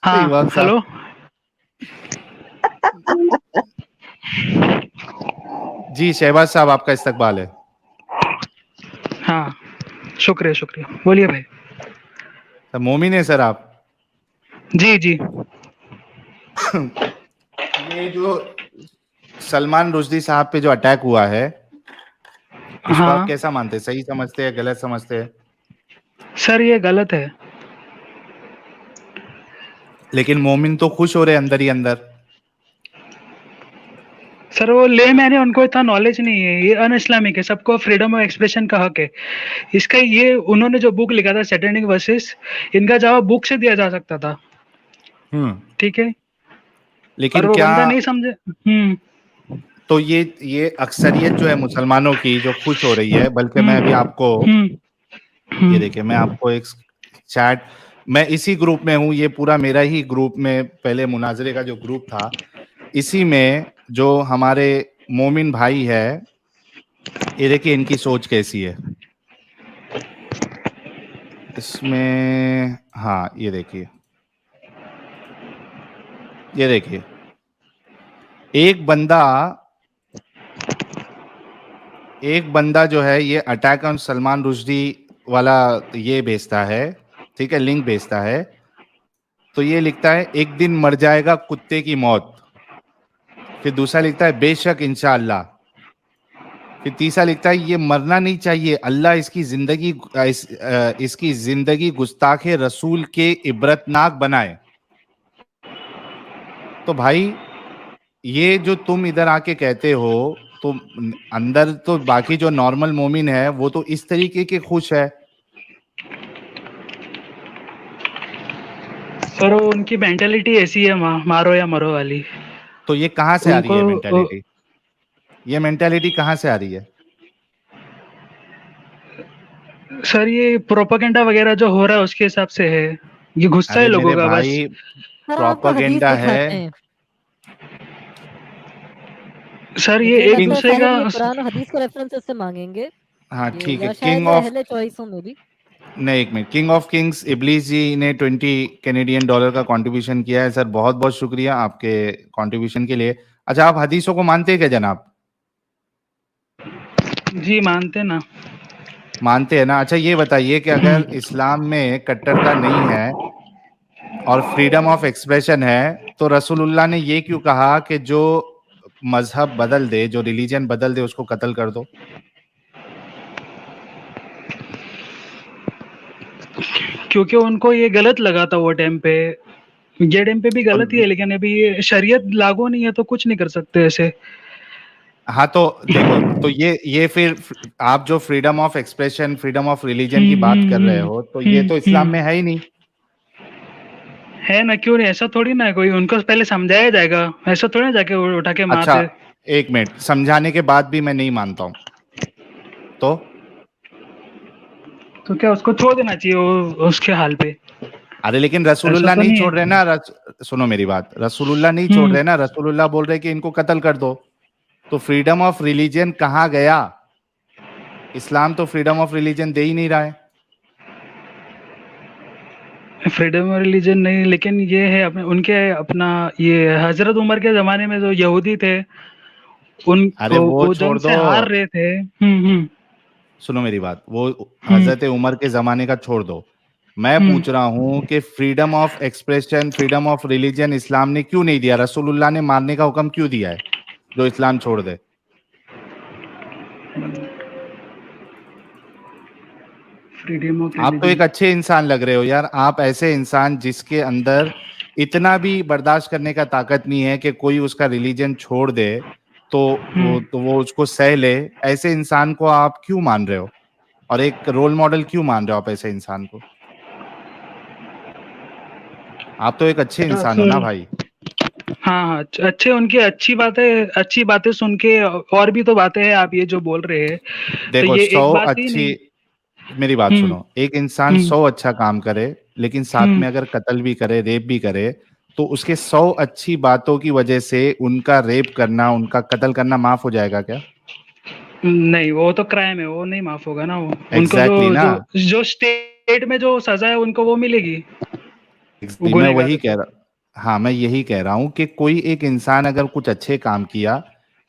इमाम साहब। हेलो। जी शहबाज साहब, आपका इस्तकबाल है। हाँ, शुक्रिया शुक्रिया, बोलिए भाई। सर मोमिन है सर आप? जी जी। ये जो सलमान रुश्दी साहब पे जो अटैक हुआ है, इसको आप हाँ कैसा मानते हैं? सही समझते हैं, गलत समझते हैं? सर, ये गलत है। लेकिन मोमिन तो खुश हो रहे अंदर ही अंदर। सर वो ले मैंने उनको इतना नॉलेज नहीं है, ये अन इस्लामिक है, सबको फ्रीडम ऑफ एक्सप्रेशन का हक है। इसका ये उन्होंने जो बुक लिखा था सैटेनिक वर्सेस, इनका जवाब बुक से दिया जा सकता था। ठीक है, पर लेकिन वो क्या बंदा नहीं समझे। तो ये अक्सरियत जो है मुसलमानों की जो खुश हो रही है, बल्कि मैं अभी हम्म आपको हम्म ये हम्म देखिए, मैं आपको एक चैट, मैं इसी ग्रुप में हूँ, ये पूरा मेरा ही ग्रुप में पहले मुनाजरे का जो ग्रुप था, इसी में जो हमारे मोमिन भाई है, ये देखिए इनकी सोच कैसी है इसमें। हाँ ये देखिए एक बंदा एक बंदा जो है ये अटैक ऑन सलमान रुश्दी वाला ये भेजता है, ठीक है, लिंक भेजता है। तो ये लिखता है एक दिन मर जाएगा कुत्ते की मौत। फिर दूसरा लिखता है बेशक इंशाअल्लाह। फिर तीसरा लिखता है ये मरना नहीं चाहिए, अल्लाह इसकी जिंदगी गुस्ताखे रसूल के इबरतनाक बनाए। तो भाई, ये जो तुम इधर आके कहते हो, तो अंदर तो बाकी जो नॉर्मल मोमिन है वो तो इस तरीके के खुश है। सर वो उनकी मेंटेलिटी ऐसी है, मारो या मरो वाली। तो ये कहाँ से आ रही उनको है मेंटेलिटी? ये मेंटेलिटी कहाँ से आ रही है? सर ये प्रोपागेंडा वगैरह जो हो रहा है उसके हिसाब से है, ये गुस्सा है अरे लोगों मेरे का बस। भाई, सर आपको हदीस प्रोपागेंडा है। दिखाते हैं, सर ये लेकिन एक किंग, लगता है दूसरे शायद का। ये कुरान और हदीस के रेफरेंसेस से मांगेंगे, हाँ ये ठीक है, या किंग शायद ऑफ, अहले चॉइसों में भी। नहीं एक मिनट, किंग ऑफ किंग्स इबलीस जी ने $20 का कंट्रीब्यूशन किया है। सर बहुत बहुत शुक्रिया आपके कंट्रीब्यूशन के लिए। अच्छा, आप हदीसों को मानते हैं क्या जनाब? जी मानते ना। मानते हैं ना? अच्छा ये बताइए कि अगर इस्लाम में कट्टरता नहीं है और फ्रीडम ऑफ एक्सप्रेशन है, तो रसूलुल्लाह ने ये क्यों कहा कि जो मजहब बदल दे, जो रिलीजन बदल दे, उसको कत्ल कर दो? क्योंकि उनको ये गलत लगा था वो टाइम पे। ये टाइम पे भी गलत ही है, और लेकिन अभी ये शरीयत लागू नहीं है तो कुछ नहीं कर सकते ऐसे। हाँ, तो देखो, तो ये फिर आप जो freedom of expression, freedom of religion की बात कर रहे हो, तो ये तो इस्लाम में है ही नहीं। है ना, क्यों नहीं? ऐसा थोड़ी ना है, कोई उनको पहले समझाया जाएगा, ऐसा थोड़ी ना जाके उठा के मार अच्छा, दे। एक मिनट, समझाने के बाद भी मैं नहीं मानता हूं तो? तो क्या उसको छोड़ देना चाहिए उसके हाल पे? अरे लेकिन ऐसा रसूलुल्लाह तो नहीं नहीं छोड़ रहे है। ना, सुनो मेरी बात, रसूलुल्लाह नहीं छोड़ हम्म रहे ना, रसूलुल्लाह बोल रहे कि इनको कत्ल कर दो। तो फ्रीडम ऑफ रिलीजन कहाँ गया? इस्लाम तो फ्रीडम ऑफ रिलीजन दे ही नहीं रहा है। फ्रीडम ऑफ रिलीजन नहीं, लेकिन ये है अपने उनके अपना, ये हजरत उमर के जमाने में जो यहूदी थे, उन अरे वो वो छोड़ जंग दो, से हार रहे थे। सुनो मेरी बात, वो हम्म हजरत उमर के जमाने का छोड़ दो। मैं हम्म पूछ रहा हूं कि freedom of expression, freedom of religion Islam ने क्यों नहीं दिया? रसूलुल्लाह ने मारने का हुक्म क्यों दिया है जो इस्लाम छोड़ दे? फ्रीडम ऑफ आप तो रिलीजन। एक अच्छे इंसान लग रहे हो यार, आप ऐसे इंसान जिसके अंदर इतना भी बर्दाश्त करने का ताकत नहीं है कि कोई उसका रिलीजन छोड़ दे, तो वो उसको सह ले। ऐसे इंसान को आप क्यों मान रहे हो, और एक रोल मॉडल क्यों मान रहे हो आप ऐसे इंसान को? आप तो एक अच्छे इंसान हो ना रसूल। भाई। हाँ हाँ, अच्छे, उनकी अच्छी बातें सुन के और भी तो बातें हैं, आप ये जो बोल रहे हैं, तो देखो, ये सौ एक बात ही अच्छी, नहीं। मेरी बात हम्म सुनो, एक इंसान हम्म 100 अच्छा काम करे, लेकिन साथ हम्म में अगर कत्ल भी करे, रेप भी करे, तो उसके 100 अच्छी बातों की वजह से उनका रेप करना, उनका कत्ल करना माफ हो जाएगा क्या? नहीं, वो तो क्राइम है, वो नहीं माफ होगा ना। वो उनको जो एग्जैक्टली ना, जो जो स्टेट में जो सजा है उनको वो मिलेगी, वो मैं गुनहगारों वही कह को। रहा हाँ, मैं यही कह रहा हूँ कि कोई एक इंसान अगर कुछ अच्छे काम किया,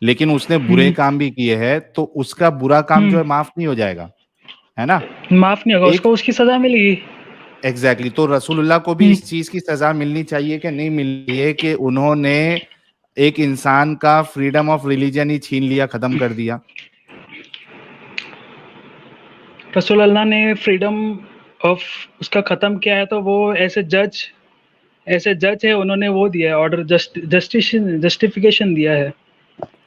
लेकिन उसने बुरे काम भी किए हैं, तो उसका बुरा काम जो है माफ नहीं हो जाएगा, है ना? माफ नहीं होगा, एक उसको उसकी सजा मिलेगी। एग्जैक्टली, तो रसूलुल्लाह को भी इस चीज की सजा मिलनी चाहिए कि नहीं मिलनी है कि उन्होंने एक इंसान का फ्रीडम ऑफ रिलीजन ही छीन लिया, खत्म कर दिया। रसूल अल्लाह ने फ्रीडम ऑफ उसका खत्म किया है, तो वो ऐसे जज है, उन्होंने वो दिया है ऑर्डर, जस्टिफिकेशन दिया है।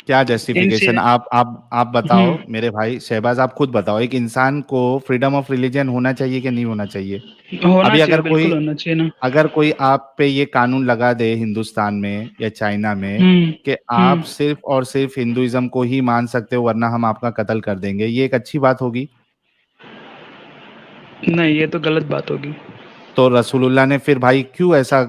क्या इन जस्टिफिकेशन? आप बताओ हम्म, मेरे भाई शहबाज, आप खुद बताओ, एक इंसान को फ्रीडम ऑफ रिलीजन होना चाहिए कि नहीं होना चाहिए? होना अभी चाहिए, बिल्कुल होना चाहिए ना। अगर कोई आप पे ये कानून लगा दे हिंदुस्तान में या चाइना में हम्म कि आप हम्म सिर्फ और सिर्फ हिंदुइज्म को ही मान सकते हो वरना हम आपका कत्ल कर देंगे, ये एक अच्छी बात होगी? नहीं, ये तो गलत बात होगी। तो रसूलुल्लाह ने फिर भाई क्यों ऐसा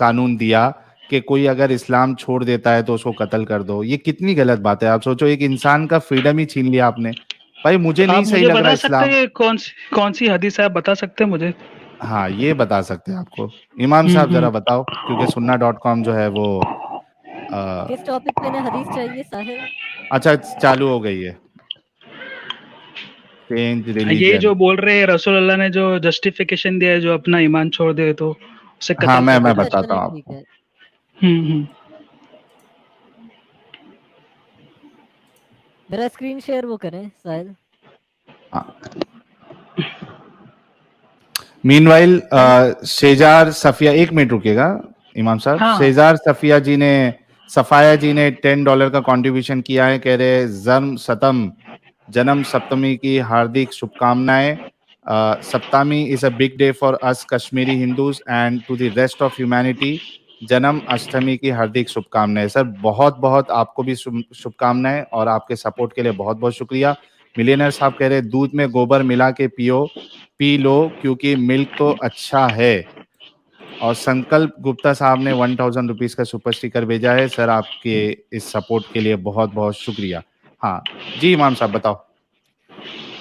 कानून दिया कि कोई अगर इस्लाम छोड़ देता है तो उसको कत्ल कर दो? ये कितनी गलत बात है। आप सोचो, एक इंसान का फ्रीडम ही छीन लिया आपने। भाई मुझे नहीं आप सही मुझे लग रहा बता सकते इस्लाम। हैं कौन सी हदीस है, आप बता सकते हैं मुझे? हाँ, ये बता सकते हैं आपको। इमाम साहब जरा हम्म। बताओ, क्योंकि sunnah.com जो है वो किस टॉपिक पे ने हदीस चाहिए साहिल? अच्छा चालू हो गई है। चेंज ये रिलीजन। जो बोल रहे हैं रसूल अल्लाह ने जो जस्टिफिकेशन दिया है, जो अपना ईमान छोड़ दे तो उसे हाँ, कत्ल कर मैं दो। अच्छा बताता चलें, हूँ ठीक आपको। है। हम्म। मेरा स्क्रीन शेयर वो करें साहिल। मीनवाइल शेजार सफिया, एक मिनट रुकिएगा इमाम साहब। हाँ। शेजार सफाया जी ने $10 का कंट्रीब्यूशन किया है। कह रहे जन्म सप्तमी की हार्दिक शुभकामनाएं। Saptami is a big day for us Kashmiri Hindus and to the rest of humanity. Janmashtami की हार्दिक शुभकामनाएं। सर बहुत बहुत आपको भी शुभकामनाएं और आपके सपोर्ट के लिए बहुत बहुत शुक्रिया। मिलियनर साहब कह रहे दूध में गोबर मिला के पी लो क्योंकि मिल्क तो अच्छा है। और संकल्प गुप्ता साहब ने 1000 रुपीज का सुपर स्टिकर भेजा है। सर आपके इस सपोर्ट के लिए बहुत बहुत शुक्रिया। हाँ जी इमाम साहब बताओ।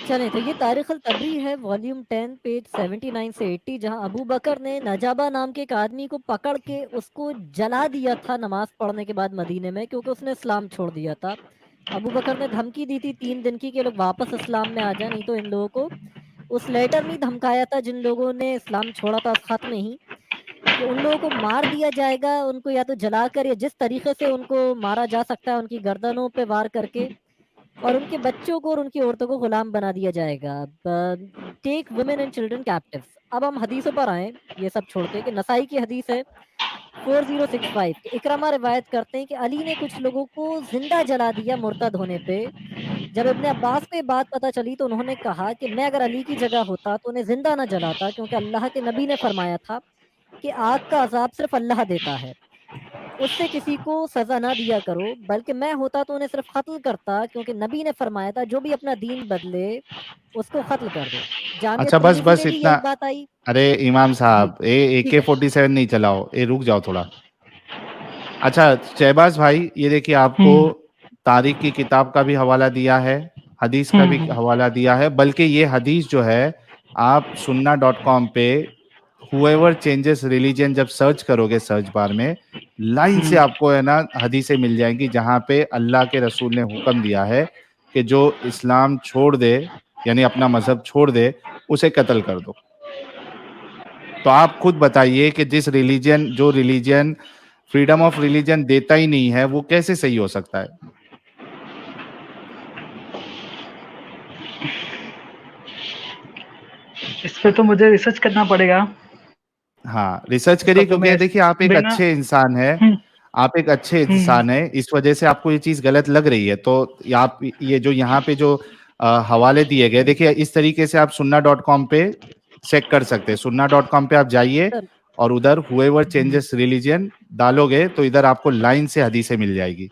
चलें, तो ये तारीख अल तबरी है, वॉल्यूम 10 पेज 79 से 80, जहां अबू बकर ने नजाबा नाम के एक आदमी को पकड़ के उसको जला दिया था नमाज पढ़ने के बाद मदीने में, क्योंकि उसने इस्लाम छोड़ दिया था। अबू बकर ने धमकी दी थी 3 दिन की कि लोग वापस इस्लाम में आ जाए, नहीं तो इन लोगों को उस लेटर में ही धमकाया था जिन लोगों ने इस्लाम छोड़ा था, उस खत में ही, कि उन लोगों को मार दिया जाएगा, उनको या तो जलाकर या जिस तरीके से उनको मारा जा सकता है, उनकी गर्दनों पे वार करके, और उनके बच्चों को और उनकी औरतों को गुलाम बना दिया जाएगा। Take women and children captives. अब हम हदीसों पर आए, ये सब छोड़ के, कि नसाई की हदीस है 4065 के इकरमा रिवायत करते हैं कि अली ने कुछ लोगों को जिंदा जला दिया मुर्तद होने पे। जब इब्ने अब्बास को ये बात पता चली तो उन्होंने कहा कि मैं अगर अली की जगह होता तो उन्हें जिंदा ना जलाता, क्योंकि अल्लाह के नबी ने फरमाया था कि आग का अजाब सिर्फ अल्लाह देता है, उससे किसी को सजा ना दिया करो, बल्कि मैं होता तो उन्हें सिर्फ कत्ल करता, क्योंकि नबी ने फरमाया था जो भी अपना दीन बदले उसको कत्ल कर दो। जामिया अच्छा बस तिर्मिजी बस में भी इतना। यही बात आई। अरे इमाम जी साहब ठीक है। AK-47 नहीं चलाओ, रुक जाओ थोड़ा। अच्छा शहबाज भाई, ये देखिए आपको हम्म तारीख की किताब का भी हवाला दिया है, हदीस का भी हम्म हवाला दिया है। बल्कि ये हदीस जो है आप sunnah.com पे whoever changes religion जब सर्च करोगे सर्च बार में, लाइन से हम्म। आपको है ना हदीसें मिल जाएंगी जहां पे अल्लाह के रसूल ने हुक्म दिया है कि जो इस्लाम छोड़ दे यानी अपना मजहब छोड़ दे उसे कत्ल कर दो। तो आप खुद बताइए कि जो रिलीजन फ्रीडम ऑफ रिलीजन देता ही नहीं है वो कैसे सही हो सकता है? इस पे तो मुझे रिसर्च करना पड़ेगा। हाँ रिसर्च इसका करिए, तो मैं क्योंकि देखिए आप एक बिना अच्छे इंसान है। हम्म आप एक अच्छे हम्म इंसान है, इस वजह से आपको ये चीज गलत लग रही है। तो आप ये जो यहाँ पे जो हवाले दिए गए, देखिए इस तरीके से आप sunnah.com पे चेक कर सकते हैं। sunnah.com पे आप जाइए सर और उधर whoever changes religion डालोगे तो इधर आपको लाइन से हदीसें मिल जाएगी।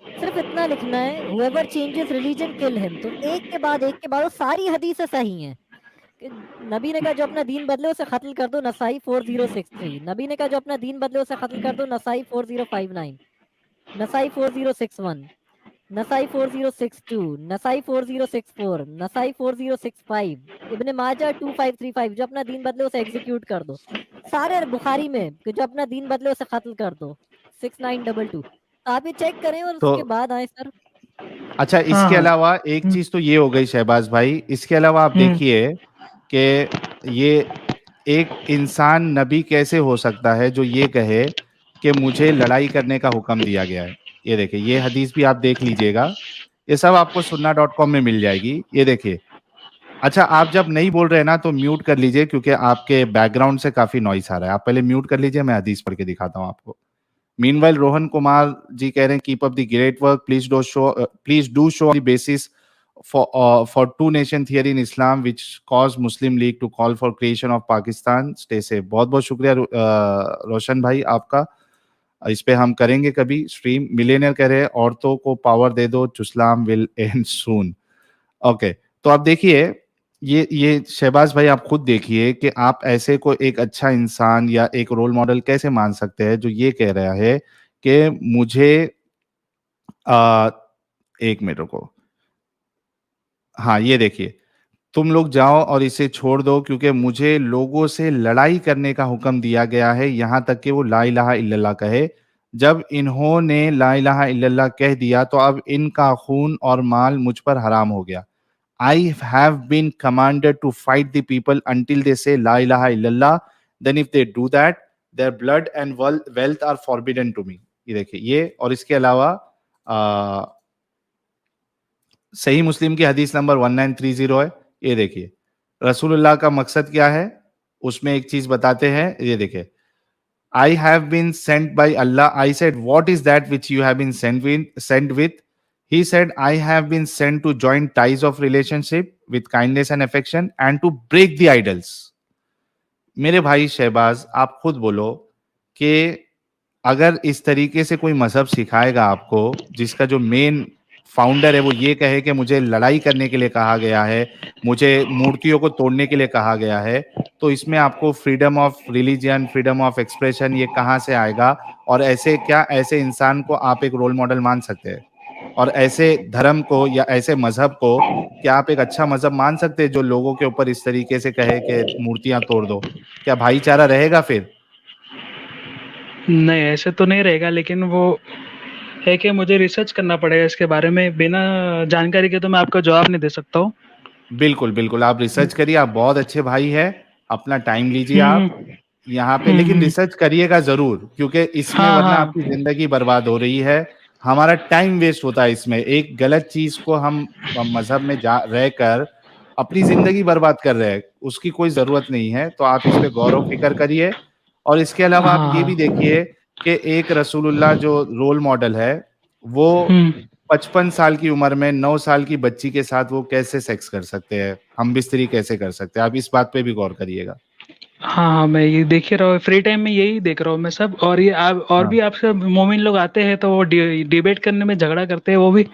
सिर्फ इतना लिखना है, whoever changes religion kill him, तो एक के बाद वो सारी हदीसें सही हैं। कि नबी ने कहा जो अपना दीन बदले उसे कत्ल कर दो, नसाई 4063। नबी ने कहा जो अपना दीन बदले उसे कत्ल कर दो, नसाई 4059। नसाई 4061। नसाई 4062, नसाई 4064, नसाई 4065, इब्ने माजा 2535, जो अपना दीन बदले उसे एग्जीक्यूट कर दो। सारे बुखारी में कि जो अपना दीन बदले उसे कत्ल कर दो। 6922। आप ये चेक करें और तो उसके बाद आए सर। अच्छा, हाँ इसके हाँ। अलावा एक चीज तो ये हो गई शहबाज भाई, इसके अलावा आप हम्म। देखिए कि ये एक इंसान नबी कैसे हो सकता है जो ये कहे कि मुझे लड़ाई करने का हुक्म दिया गया है। ये देखिए, ये हदीस भी आप देख लीजिएगा, ये सब आपको sunnah.com में मिल जाएगी। ये देखिए। अच्छा, आप जब नहीं बोल रहे हैं ना तो म्यूट कर लीजिए, क्योंकि आपके बैकग्राउंड से काफी नॉइस आ रहा है। आप पहले म्यूट कर लीजिए, मैं हदीस पढ़ के दिखाता हूँ आपको। मीनवाइल रोहन कुमार जी कह रहे हैं, keep up the great work, please do show the basis for two nation theory in Islam which caused Muslim League to call for creation of Pakistan. Stay safe. बहुत बहुत शुक्रिया रोशन भाई आपका। इस पे हम करेंगे कभी स्ट्रीम। मिलेनियर कह रहे हैं, औरतों को पावर दे दो, इस्लाम विल एंड सून। ओके, तो आप देखिए, ये शहबाज भाई आप खुद देखिए कि आप ऐसे को एक अच्छा इंसान या एक रोल मॉडल कैसे मान सकते हैं जो ये कह रहा है कि मुझे आ, एक मिनट रुको। हाँ, ये देखिए, तुम लोग जाओ और इसे छोड़ दो क्योंकि मुझे लोगों से लड़ाई करने का हुक्म दिया गया है, यहाँ तक कि वो ला इलाहा इल्लल्लाह कहे। जब इन्होंने ला इलाहा इल्लल्लाह कह दिया तो अब इनका खून और माल मुझ पर हराम हो गया। I have been commanded to fight the people until they say La ilaha illallah. Then if they do that, their blood and wealth are forbidden to me. ये देखिए, ये और इसके अलावा आ, सही मुस्लिम की हदीस नंबर 1930 है। ये देखिए, रसूलुल्लाह का मकसद क्या है, उसमें एक चीज बताते हैं। ये देखिए, I have been sent by Allah. I said, what is that which you have been sent with? He said, I have been sent to join ties of relationship with kindness and affection and to break the idols. मेरे भाई शहबाज, आप खुद बोलो कि अगर इस तरीके से कोई मजहब सिखाएगा आपको, जिसका जो मेन फाउंडर है वो ये कहे कि मुझे लड़ाई करने के लिए कहा गया है, मुझे मूर्तियों को तोड़ने के लिए कहा गया है, तो इसमें आपको freedom of religion, freedom of expression ये कहाँ से आएगा? और ऐसे क्या ऐसे इंसान को आप एक रोल मॉडल मान सकते हैं? और ऐसे धर्म को या ऐसे मजहब को क्या आप एक अच्छा मजहब मान सकते हैं जो लोगों के ऊपर इस तरीके से कहे कि मूर्तियां तोड़ दो? क्या भाईचारा रहेगा फिर? नहीं, ऐसे तो नहीं रहेगा, लेकिन वो है कि मुझे रिसर्च करना पड़ेगा इसके बारे में। बिना जानकारी के तो मैं आपको जवाब नहीं दे सकता हूँ। बिल्कुल, बिल्कुल, आप रिसर्च करिए, आप बहुत अच्छे भाई हैं, अपना टाइम लीजिए हम्म आप यहाँ पे, लेकिन हम्म। रिसर्च करिएगा ज़रूर, क्योंकि इसमें हाँ वरना हाँ। आपकी ज़िंदगी बर्बाद हो रही है, हमारा टाइम वेस्ट होता है इसमें, एक गलत चीज़ को हम मज़हब में जा रहकर अपनी ज़िंदगी बर्बाद कर रहे हैं, उसकी कोई ज़रूरत नहीं है, तो आप इस पे गौर-व-फ़िक्र करिए। और इसके अलावा आप हाँ ये भी हाँ। देखिए कि एक रसूलुल्लाह जो रोल मॉडल है, वो हम्म। 55 साल की उम्र में 9 साल की बच्ची के साथ वो कैसे सेक्स कर सकते हैं, हम बिस्तरी कैसे कर सकते हैं? आप इस बात पे भी गौर करिएगा। हाँ हाँ, मैं ये देख ही रहा हूँ, फ्री टाइम में यही देख रहा हूँ मैं सब। और ये आप और हाँ, भी आपसे मोमिन लोग आते हैं तो वो डिबेट करने में झगड़ा करते हैं, वो भी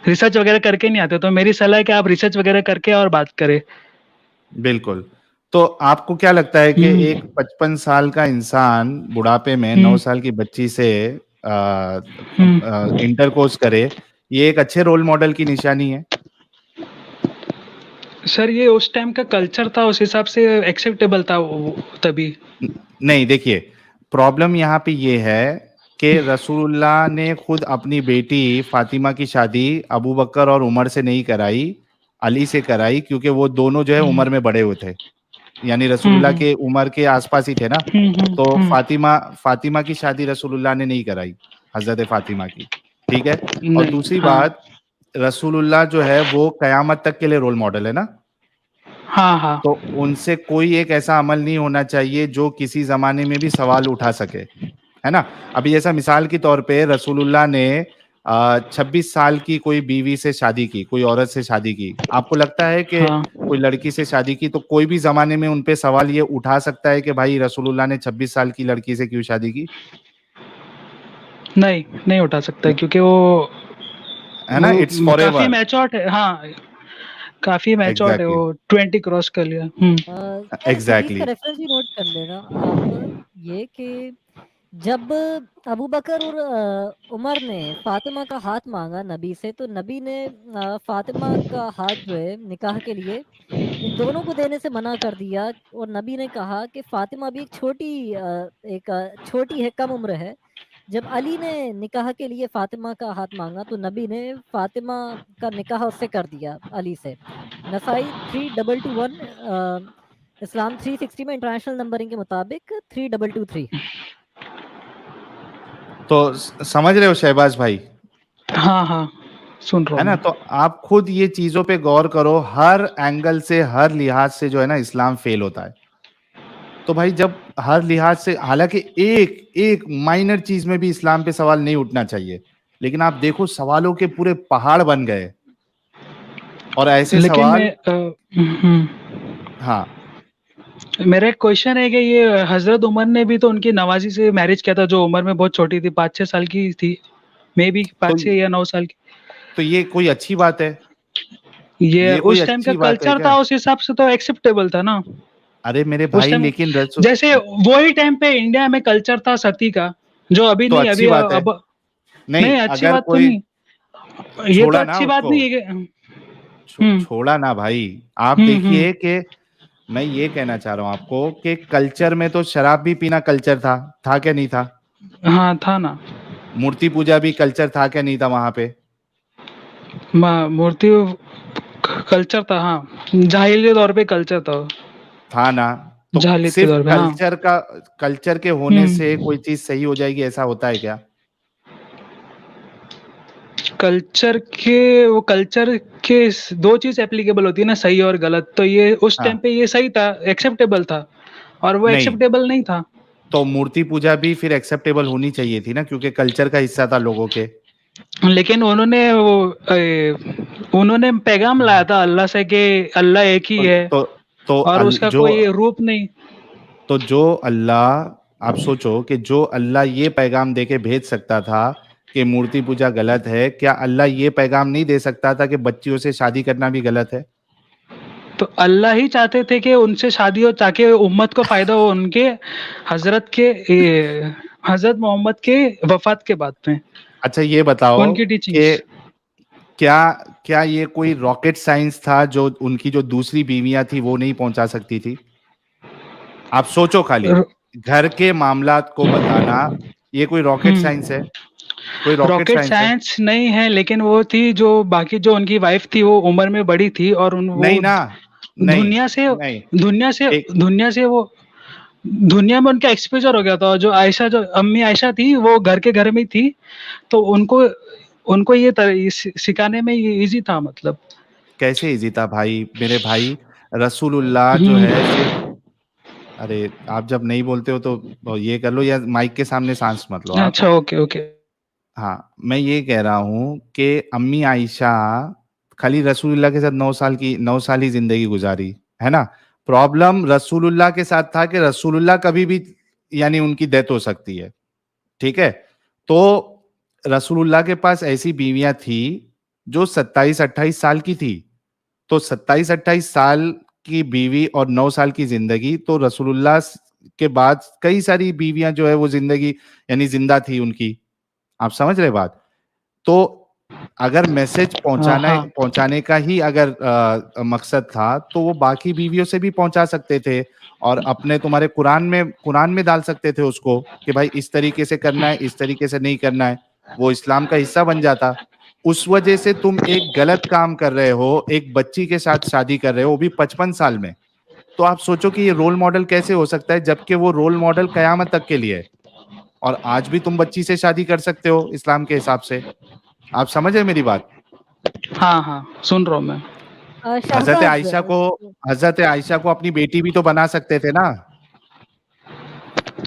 रिसर्च वगैरह करके नहीं आते। तो मेरी सलाह है कि आप रिसर्च वगैरह करके और बात करें। बिल्कुल। तो आपको क्या लगता है कि एक हम्म 55 साल का इंसान बुढ़ापे में 9 हम्म साल की बच्ची से हम्म। इंटरकोर्स करे, ये एक अच्छे रोल मॉडल की निशानी है? सर, ये उस टाइम का कल्चर था, उस हिसाब से एक्सेप्टेबल था तभी। नहीं, देखिए, प्रॉब्लम यहाँ पे ये है कि रसूलुल्लाह ने खुद अपनी बेटी फातिमा की शादी अबू बकर और उमर से नहीं कराई, अली से कराई, क्योंकि वो दोनों जो है हम्म उम्र में बड़े हुए थे, यानी रसूलुल्लाह हम्म के उम्र के आसपास ही थे ना। तो हम्म। फातिमा की शादी रसूलुल्लाह ने नहीं कराई, हजरत फातिमा की, ठीक है। और नहीं, दूसरी हाँ बात, रसूलुल्लाह जो है वो कयामत तक के लिए रोल मॉडल है ना, हाँ हाँ। तो उनसे कोई एक ऐसा अमल नहीं होना चाहिए जो किसी जमाने में भी सवाल उठा सके, है ना। अभी जैसा मिसाल के तौर पे रसूलुल्लाह ने 26 साल की कोई बीवी से शादी की, कोई औरत से शादी की, आपको लगता है कि हाँ, कोई लड़की से शादी की तो कोई भी जमाने में उन पे सवाल ये उठा सकता है कि भाई रसूलुल्लाह ने 26 साल की लड़की से क्यों शादी की? नहीं नहीं उठा सकता, क्योंकि है ना, इट्स फॉर काफी एवर। मैच्योर्ड है। हाँ, काफी मैच्योर्ड है, एग्जैक्टली, वो 20 क्रॉस कर लिया। सर इस हदीस का एग्जैक्टली। रेफरेंस भी नोट कर लेना आप, ये कि जब अबू बकर और उमर ने फातिमा का हाथ मांगा नबी से, तो नबी ने फातिमा का हाथ जो है निकाह के लिए इन दोनों को देने से मना कर दिया। और नबी ने कहा कि फातिमा भी छोटी है, कम उम्र है। जब अली ने निकाह के लिए फातिमा का हाथ मांगा, तो नबी ने फातिमा का निकाह उससे कर दिया, अली से। नसाई 3221, इस्लाम 360 में इंटरनेशनल नंबरिंग के मुताबिक 3223। तो समझ रहे हो शहबाज भाई, हाँ हाँ सुन रहा है हूँ ना? मैं। तो आप खुद ये चीजों पे गौर करो, हर एंगल से, हर लिहाज से जो है ना इस्लाम फेल होता है। तो भाई जब हर लिहाज से, हालांकि एक एक माइनर चीज में भी इस्लाम पे सवाल नहीं उठना चाहिए, लेकिन आप देखो सवालों के पूरे पहाड़ बन गए, और ऐसे लेकिन सवाल। मैं हाँ, मेरा एक क्वेश्चन है कि ये हजरत उमर ने भी तो उनकी नवाजी से मैरिज किया था, जो उम्र में बहुत छोटी थी, 5-6 साल की थी, मे बी तो 5-6 या 9 साल की। तो ये कोई अच्छी बात है? ये ये कोई उस टाइम का अच्छी बात है कल्चर क्या? था, उस हिसाब से तो एक्सेप्टेबल था ना अरे मेरे उस भाई, टाइम। लेकिन रसूल, जैसे वही टाइम पे इंडिया में कल्चर था सती का, जो अभी तो नहीं, अच्छी अभी बात है। अब नहीं, नहीं, अच्छी अगर बात तो कोई नहीं। ये तो छोड़ा ना अच्छी बात उसको, नहीं है कि हम्म छोड़ा ना भाई। आप हम्म। देखिए कि मैं ये कहना चाह रहा हूं आपको कि कल्चर में तो शराब भी पीना कल्चर था क्या नहीं था? हाँ था ना। मूर्ति पूजा भी कल्चर था क्या नहीं था वहां पे? मूर्ति कल्चर था, हाँ, जाहिली तौर पे कल्चर था, था ना? तो जाहिलियत के सिर्फ तौर पे, हाँ। कल्चर के होने से हम्म। कोई चीज सही हो जाएगी, ऐसा होता है क्या? वो कल्चर के दो चीज एप्लीकेबल होती है ना, सही और गलत। तो ये उस टाइम हाँ, पे ये सही था, एक्सेप्टेबल था, और वो नहीं, एक्सेप्टेबल नहीं था। तो मूर्ति पूजा भी फिर एक्सेप्टेबल होनी चाहिए थी ना, क्योंकि कल्चर का हिस्सा था लोगों के। लेकिन उन्होंने पैगाम लाया था अल्लाह से कि अल्लाह एक ही तो है, तो तो और उसका जो कोई रूप नहीं। तो जो अल्लाह, आप सोचो कि जो अल्लाह ये पैगाम दे के भेज सकता था कि मूर्ति पूजा गलत है, क्या अल्लाह ये पैगाम नहीं दे सकता था कि बच्चियों से शादी करना भी गलत है? तो अल्लाह ही चाहते थे कि उनसे शादी हो, ताकि उम्मत को फायदा हो उनके हजरत के हजरत मोहम्मद के वफात के बाद में, अच्छा ये बताओ उनकी कि टीचिंग्स। क्या क्या ये कोई रॉकेट साइंस था जो उनकी जो दूसरी बीवियां थी वो नहीं पहुंचा सकती थी? आप सोचो खाली, घर के मामलात को बताना, ये कोई रॉकेट साइंस है? कोई रॉकेट रॉकेट साइंस है? साइंस नहीं है, लेकिन वो थी जो बाकी जो उनकी वाइफ थी, वो उम्र में बड़ी थी, और वो नहीं ना, नहीं, दुनिया से नहीं, दुनिया से एक दुनिया से वो दुनिया में उनका एक्सपोजर हो गया था। जो आयशा, जो अम्मी आयशा थी, वो घर में थी, तो उनको उनको ये सिखाने में ये इजी था, मतलब। कैसे इजी था भाई, मेरे भाई? रसूलुल्लाह जो है सिर्फ, हम्म। अरे आप जब नहीं बोलते हो तो ये कर लो, या माइक के सामने सांस मत लो आप। अच्छा, ओके ओके। हाँ, मैं ये कह रहा हूँ कि अम्मी आयशा खाली रसूलुल्लाह के साथ 9 साल ही जिंदगी गुजारी, है ना? प्रॉब्लम रसूलुल्लाह के साथ था कि रसूलुल्लाह कभी भी, यानी उनकी डेथ हो सकती है, ठीक है? तो रसूलुल्लाह के पास ऐसी बीवियां थी जो 27-28 साल की थी। तो 27-28 साल की बीवी और 9 साल की जिंदगी, तो रसूलुल्लाह के बाद कई सारी बीवियां जो है वो जिंदगी, यानी जिंदा थी उनकी। आप समझ रहे बात? तो अगर मैसेज हाँ हाँ। पहुंचाने का ही अगर मकसद था, तो वो बाकी बीवियों से भी पहुंचा सकते थे, और अपने तुम्हारे कुरान में डाल सकते थे उसको कि भाई इस तरीके से करना है, इस तरीके से नहीं करना है। वो इस्लाम का हिस्सा बन जाता। उस वजह से तुम एक गलत काम कर रहे हो, एक बच्ची के साथ शादी कर रहे हो, वो भी 55 साल में। तो आप सोचो कि ये रोल मॉडल कैसे हो सकता है, जबकि वो रोल मॉडल कयामत तक के लिए है। और आज भी तुम बच्ची से शादी कर सकते हो इस्लाम के हिसाब से। आप समझ रहे मेरी बात? हाँ हाँ सुन रहा हूँ मैं। हजरत शहबाज, आयशा को हजरत आयशा को अपनी बेटी भी तो बना सकते थे ना?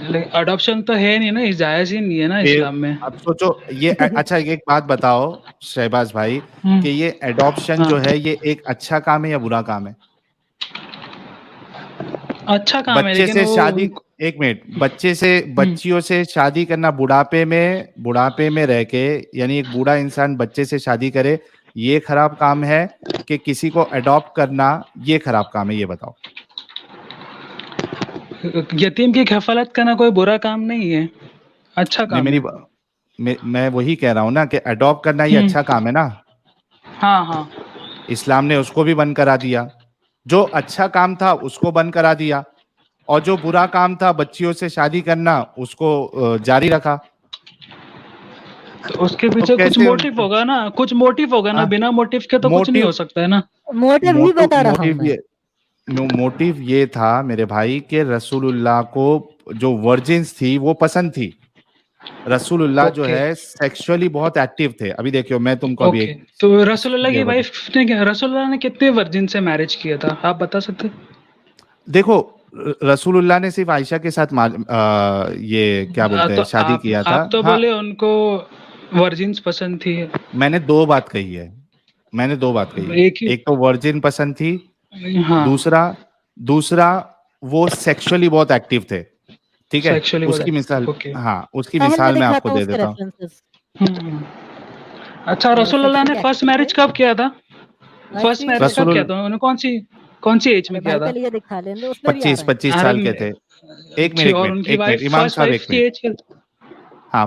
लेकिन अडॉप्शन तो है नहीं ना, जायज ही नहीं है ना फिर इस्लाम में। अब सोचो ये अच्छा एक बात बताओ शहबाज भाई, कि हम्म। ये एडॉप्शन हाँ, जो है ये एक अच्छा काम है या बुरा काम है? अच्छा काम है, बच्चे लेकिन से वो शादी, एक मिनट, हम्म, बच्चियों से शादी करना बुढ़ापे में रह के, यानी एक बूढ़ा इंसान बच्चे से शादी करे, ये खराब काम है कि किसी को अडॉप्ट करना ये खराब काम है? ये बताओ। यतीम की कफालत करना कोई बुरा काम नहीं है। अच्छा नहीं, काम मेरी है। मैं वही कह रहा हूँ ना कि अडॉप्ट करना ये अच्छा काम है ना। हाँ हाँ इस्लाम ने उसको भी बंद करा दिया, जो अच्छा काम था उसको बंद करा दिया, और जो बुरा काम था बच्चियों से शादी करना उसको जारी रखा। तो उसके तो पीछे कुछ कैसे मोटिव होगा ना, कुछ मोटिव होगा ना, बिना मोटिव के तो कुछ नहीं हो मोटिव सकता है ना। मोटिव ही मोटिव बता रहा हूँ मोटिव मैं। ये मोटिव ये था मेरे भाई कि रसूलुल्लाह को जो वर्जिन्स थी वो पसंद थी। रसूलुल्लाह जो ओके है सेक्सुअली बहुत एक्टिव थे। अभी देखियो, मैं तुमको अभी ओके। एक तो रसूलुल्लाह की ये बता, वाइफ ने रसूलुल्लाह ने कितने वर्जिन से मैरिज किया था, आप बता सकते हैं? देखो रसूलुल्लाह ने सिर्फ आयशा के साथ ये क्या बोलते तो हैं शादी किया था। आप तो हाँ, बोले उनको वर्जिन्स पसंद थी। मैंने दो बात कही है, मैंने दो बात कही है। एक ही। एक तो वर्जिन पसंद थी, हाँ दूसरा दूसरा वो सेक्सुअली बहुत एक्टिव थे। ठीक है, सेक्सुअली उसकी मिसाल, बहुत। ओके। हाँ उसकी पहले मैं मिसाल मैं आपको दिखाता हूँ दे उसके देता हूँ। रेफरेंसेस। हम्म। अच्छा, रसूलुल्लाह ने सेक्सुअली फर्स्ट एक्टिव थे। मैरिज कब किया था? फर्स्ट एक्चुअली मैरिज कब किया रसूलुल था उन्होंने? कौन सी एज अरे में किया भाई था? पहले ये दिखा लेने दो, उसमें भी आ 25 रहा है। 25 अरे साल के थे। एक अच्छी। मिनट, एक और मिनट, उनकी एक मिनट, वाइफ, इमाम फर्स्ट साहब, वाइफ एक की मिनट। एज क्या? हाँ,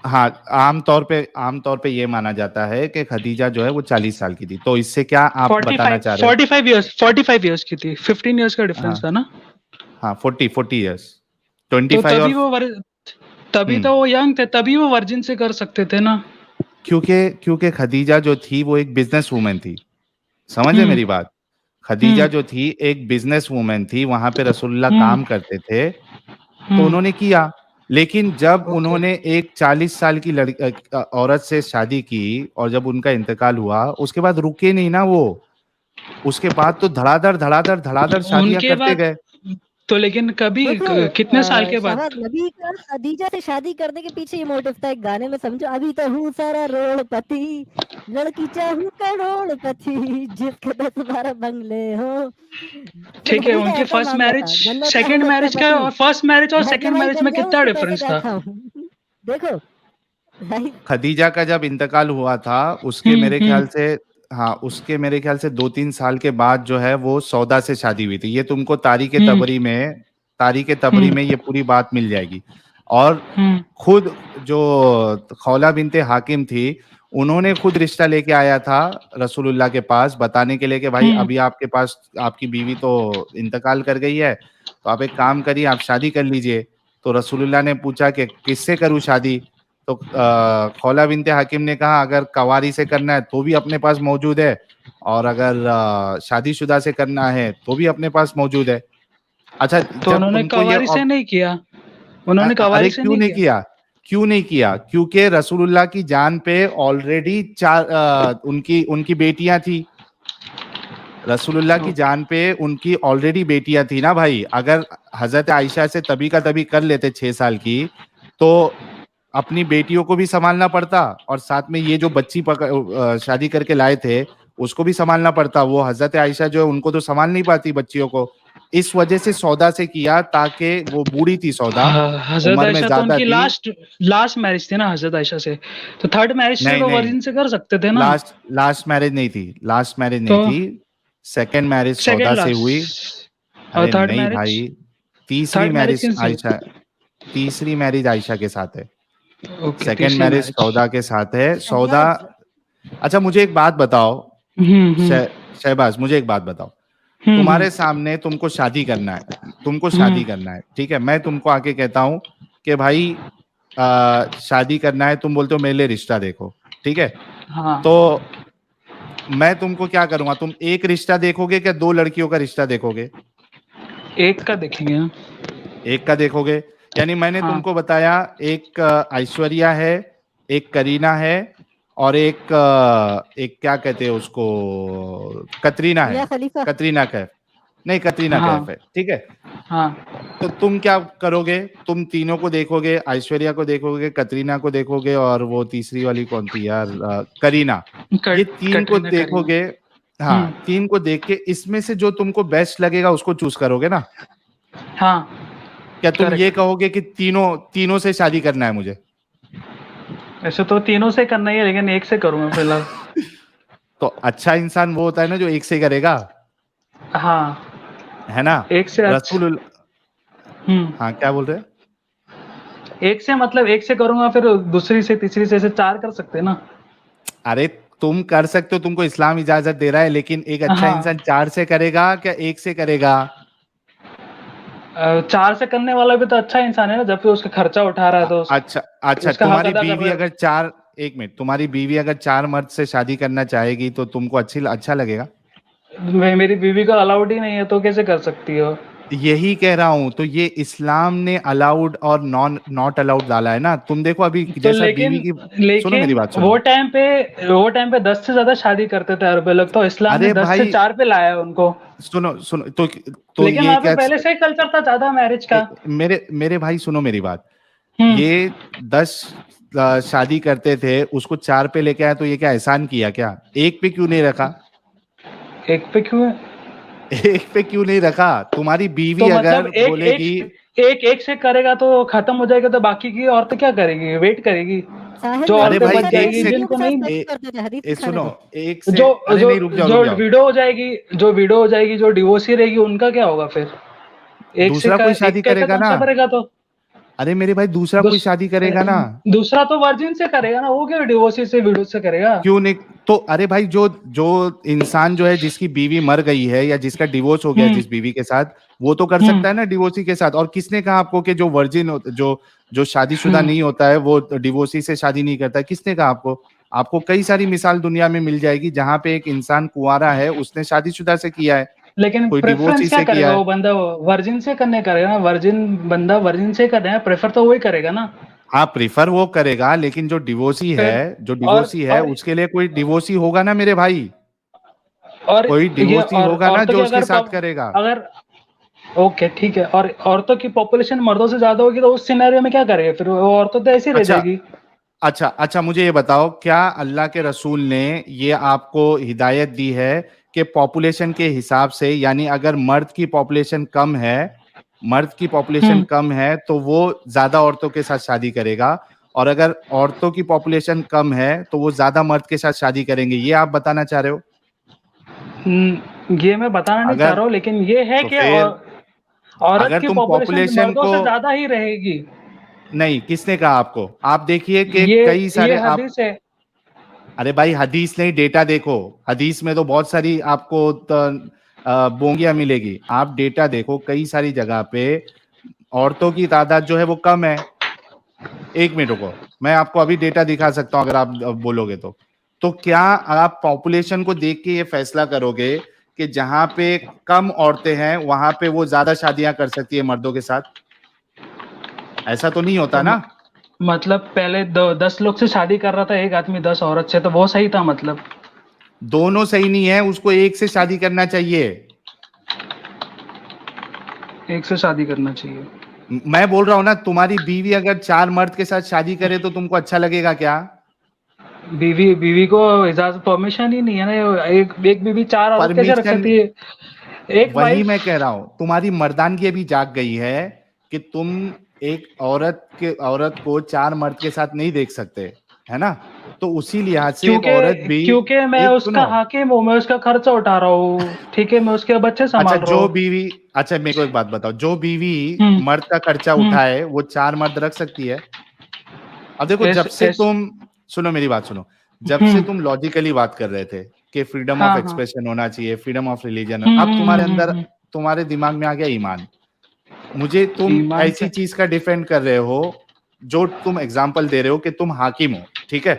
हाँ, आमतौर पे ये माना जाता है कि खदीजा जो है वो 40 साल की थी। तो इससे क्या आप बताना 45 चाह रहे हो? 45 इयर्स, 45 इयर्स की थी, 15 इयर्स का डिफरेंस हाँ, था ना। हाँ, 40 इयर्स, तो 25 और तभी हम्म तो वो यंग थे, तभी वो वर्जिन से कर सकते थे ना। क्योंकि क्योंकि खदीजा जो थी वो एक बिजनेस वूमेन थी। समझे हम्म मेरी बात? खदीजा हम्म जो थी एक बिजनेस वूमेन थी, वहां पे रसूलुल्लाह हम्म काम करते थे। तो हम्म। उन्होंने किया, लेकिन जब ओके। उन्होंने एक 40 साल की औरत से शादी की और जब उनका इंतकाल हुआ, उसके बाद रुके नहीं ना वो। उसके बाद तो धड़ाधड़ धड़ाधड़ धड़ाधड़ शादियां उनके करते बाद गए। तो, लेकिन कभी देखो कितने साल के बाद? शहबाज नबी का खदीजा से शादी करने के पीछे ये मोटिव था, एक गाने में समझो, अभी तो हूँ सारा रोडपति, लड़की चाहूँ करोड़पति, जिसके 10-12 बंगले हो। तो ठीक है, नबी का उनकी ऐसा फर्स्ट मामला था, मैरिज, बनना चाहूँ सेकंड मैरिज का, लखपति, और फर्स्ट मैरिज और घर सेकंड जमाई मैरिज बन में जाऊँ कितना उसके पैसे डिफरेंस क्या था? खाऊं। देखो भाई। खदीजा का जब इंतकाल हुआ था उसके मेरे ख्याल से, हाँ उसके मेरे ख्याल से 2-3 साल के बाद जो है वो सौदा से शादी हुई थी। ये तुमको हम्म तारीख तबरी हम्म में ये पूरी बात मिल जाएगी। और हम्म खुद जो खौला बिनते हाकिम थी, उन्होंने खुद रिश्ता लेके आया था रसूलुल्लाह के पास, बताने के लिए कि भाई हम्म अभी आपके पास आपकी बीवी तो इंतकाल कर गई है, तो आप एक काम करिए, आप शादी कर लीजिए। तो रसूलुल्लाह ने पूछा कि किससे करूं शादी? तो खौला बिनते हाकिम ने कहा अगर कवारी से करना है तो भी अपने पास मौजूद है, और अगर शादीशुदा से करना है तो भी अपने पास मौजूद है। अच्छा, तो जब उन्होंने तुमको ये कवारी से नहीं किया? उन्होंने अरे कवारी से क्यों नहीं नहीं किया? किया? क्यों नहीं किया? क्योंकि रसूलुल्लाह की जान पे ऑलरेडी उनकी उनकी बेटियां थी। रसूलुल्लाह की ओके। जान पे उनकी ऑलरेडी बेटियां थी ना भाई। अगर हजरत आयशा से तभी का तभी कर लेते 6 साल की, तो अपनी बेटियों को भी संभालना पड़ता, और साथ में ये जो शादी करके लाए थे उसको भी संभालना पड़ता। वो हजरत आयशा जो है उनको तो संभाल नहीं पाती बच्चियों को। इस वजह से सौदा से किया, ताकि वो बूढ़ी थी सौदा, हजरत उम्र में आयशा तो ज्यादा उनकी थी। लास्ट लास्ट मैरिज थी ना हजरत आयशा से। तो थर्ड मैरिज से नहीं, तो नहीं, वर्जिन से कर सकते थे ना। लास्ट लास्ट मैरिज नहीं थी, लास्ट मैरिज तो नहीं थी। सेकंड मैरिज सेकंड सौदा से हुई। लास्ट और अरे थर्ड नहीं मैरिज? भाई, तीसरी थर्ड मैरिज मैरिज किनसे? आयशा तीसरी मैरिज आयशा के साथ है। ओके, सेकंड तीसरी मैरिज मैरिज। सौदा के साथ है। सौदा, शहबाज। अच्छा मुझे एक बात बताओ, हम्म। शहबाज मुझे एक बात बताओ। हम्म तुम्हारे सामने तुमको हम्म शादी करना है, ठीक है? मैं तुमको आके कहता हूँ कि भाई शादी करना है, तुम बोलते हो मेरे लिए रिश्ता देखो, ठीक है? हाँ। तो मैं तुमको क्या करूंगा, तुम एक रिश्ता देखोगे क्या दो लड़कियों का रिश्ता देखोगे? एक का देखेंगे ना। एक का देखोगे। यानी मैंने हाँ। तुमको बताया, एक ऐश्वर्या है, एक करीना है, और एक क्या कहते हैं उसको, कतरीना है। मियां खलीफा। कतरीना कैफ, नहीं कतरीना कैफ हाँ है, ठीक है? हाँ। तो तुम क्या करोगे? तुम तीनों को देखोगे, ऐश्वर्या को देखोगे, कतरीना को देखोगे, और वो तीसरी वाली कौन थी यार, करीना। ये तीन को कटरीना करीना। देखोगे। हाँ, हम्म। तीन को देख के इसमें से जो तुमको बेस्ट लगेगा उसको चूज करोगे ना? हाँ। क्या तुम ये करेक्ट। कहोगे कि तीनों तीनों से शादी करना है मुझे? वैसे तो तीनों से करना ही है, लेकिन एक से करूंगा फिलहाल। तो अच्छा इंसान वो होता है ना जो एक से करेगा, हाँ, है ना? एक से अच्छा। रसूल, हम्म। हाँ क्या बोल रहे हैं? एक से मतलब एक से करूंगा, फिर दूसरी से, तीसरी से, ऐसे 4 कर सकते हैं ना। अरे तुम कर सकते हो, तुमको इस्लाम इजाजत दे रहा है, लेकिन एक अच्छा हाँ। इंसान 4 से करेगा क्या 1 से करेगा? 4 से करने वाला भी तो अच्छा इंसान है ना, जब भी उसका खर्चा उठा रहा है तो अच्छा अच्छा, उसका हक तुम्हारी अदा कर बीवी रहा है। अगर 4, एक मिनट, तुम्हारी बीवी अगर 4 मर्द से शादी करना चाहेगी तो तुमको अच्छा लगेगा? मेरी बीवी का अलाउड ही नहीं है, तो कैसे कर सकती हो? यही कह रहा हूं, तो ये इस्लाम ने अलाउड और नॉट अलाउड डाला है ना। तुम देखो अभी तो जैसा बीवी की, सुनो मेरी बात सुनो। वो टाइम पे 10 से ज्यादा शादी करते थे अरब लोग, तो इस्लाम ने अरे 10 से भाई 4 पे लाया है उनको। सुनो सुनो, तो लेकिन ये वहां पे क्या, पहले से ही कल्चर था ज्यादा मैरिज का। मेरे मेरे भाई सुनो मेरी बात। हम्म। ये 10 शादी करते थे, उसको 4 पे लेके आया, तो ये क्या एहसान किया क्या? 1 पे क्यों नहीं रखा? एक पे क्यों? 1 पे क्यों नहीं रखा? तुम्हारी बीवी तो मतलब अगर बोलेगी, एक से करेगा तो खत्म हो जाएगा, तो बाकी की औरतें क्या करेगी? वेट करेगी। साहिल जो नबी अरे औरतें भाई मूसा बच ने 1 जाएगी से, लड़कियों जिनको के साथ नहीं, सेक्स करते थे, हदीस दिखाने सुनो, दो। 1 से, जो अरे जो नहीं, रुक जाओ जो रुक जाओ। विडो हो जाएगी, जो विडो हो जाएगी, जो डिवोर्सी रहेगी, उनका क्या होगा फिर? दूसरा कोई शादी एक का एक करेगा कदम ना। सब रहेगा तो। अरे मेरे भाई दूसरा कोई दूस, शादी करेगा ना। दूसरा तो वर्जिन से करेगा ना, वो क्यों डिवोर्सी से, विडो से करेगा? क्यों नहीं? तो अरे भाई जो जो इंसान जो है, जिसकी बीवी मर गई है या जिसका डिवोर्स हो गया हम्म। जिस बीवी के साथ, वो तो कर सकता है हम्म। ना डिवोर्सी के साथ। और किसने कहा आपको कि जो वर्जिन जो जो शादीशुदा हम्म। नहीं होता है वो डिवोर्सी से शादी नहीं करता है? किसने कहा आपको? आपको कई सारी मिसाल दुनिया में मिल जाएगी जहां पे एक इंसान कुंवारा है, उसने शादीशुदा से किया है, लेकिन कोई प्रेफरेंस डिवोर्सी क्या से किया करेगा है। वो बंदा? वर्जिन से करने करेगा ना, वर्जिन बंदा वर्जिन से कर रहे हैं, प्रेफर तो वही करेगा ना। हाँ, प्रिफर वो करेगा, लेकिन फिर जो और डिवोर्सी है और उसके लिए कोई डिवोर्सी होगा ना मेरे भाई। और कोई ये डिवोर्सी और होगा ना औरतों की जो उसके अगर साथ करेगा। अगर ओके ठीक है, और औरतों की पॉपुलेशन मर्दों से ज्यादा होगी, तो उस सिनेरियो में क्या करेगा फिर? वो औरतों तो ऐसी रह अच्छा जाएगी। अच्छा अच्छा, मुझे ये बताओ, क्या अल्लाह के रसूल ने ये आपको हिदायत दी है कि पॉपुलेशन के हिसाब से, यानी अगर मर्द की पॉपुलेशन हम्म। कम है तो वो ज्यादा औरतों के साथ शादी करेगा, और अगर औरतों की पॉपुलेशन कम है तो वो ज्यादा मर्द के साथ शादी करेंगे, ये आप बताना चाह रहे हो? ये मैं बताना नहीं चाह अगर, रहा हूँ, लेकिन ये है तो कि फिर औरत अगर की तुम पॉपुलेशन पॉपुलेशन मर्दों को, से ज्यादा ही रहेगी। नहीं, किसने कहा आपको? आप देखिए कि ये कई ये सारे आप, हदीस है। अरे भाई हदीस नहीं, डेटा देखो। हदीस में तो बहुत सारी आपको बोंगियां मिलेगी। आप डेटा देखो, कई सारी जगह पे औरतों की तादाद जो है वो कम है। 1 मिनट रुको, मैं आपको अभी डेटा दिखा सकता हूं अगर आप बोलोगे तो क्या आप पॉपुलेशन को देख के ये फैसला करोगे कि जहां पे कम औरतें हैं वहां पे वो ज्यादा शादियां कर सकती है मर्दों के साथ? ऐसा तो नहीं तो होता ना। मतलब पहले 10 लोग से शादी कर रहा था एक आदमी 10 औरत से, तो वो सही था मतलब? दोनों सही नहीं है, उसको एक से शादी करना चाहिए। एक से शादी करना चाहिए। मैं बोल रहा हूं ना, तुम्हारी बीवी अगर 4 मर्द के साथ शादी करे तो तुमको अच्छा लगेगा क्या? बीवी बीवी को इजाजत, परमिशन ही नहीं है ना। एक एक बीवी 4 औरत कैसे रख परमिशन, सकती है? एक वही वाइफ। मैं कह रहा हूं, तुम्हारी मर्दानगी अभी जाग गई है कि तुम एक औरत को 4 मर्द के साथ नहीं देख सकते, है ना? तो उसी लिहाज से एक औरत क्योंकि भी, क्योंकि मैं एक उसका सुनो, हाकिम हूँ, मैं उसका खर्चा उठा रहा हूँ, ठीक है, मैं उसके बच्चे अच्छा संभाल रहा जो हूँ। बीवी, अच्छा मेरे को एक बात बताओ, जो बीवी हम्म। मर्द का खर्चा हम्म। उठाए वो 4 मर्द रख सकती है? अब देखो, जब ऐसे से ऐसे। तुम, सुनो मेरी बात सुनो, जब से हम्म। तुम लॉजिकली बात कर रहे थे कि फ्रीडम ऑफ हाँ हाँ। एक्सप्रेशन होना चाहिए, फ्रीडम ऑफ रिलीजन, हम्म। अब तुम्हारे हम्म। अंदर, तुम्हारे दिमाग में आ गया ईमान। मुझे तुम ईमान ऐसी क्या? चीज का डिफेंड कर रहे हो, जो तुम एग्जाम्पल दे रहे हो कि तुम हाकिम हो, ठीक है,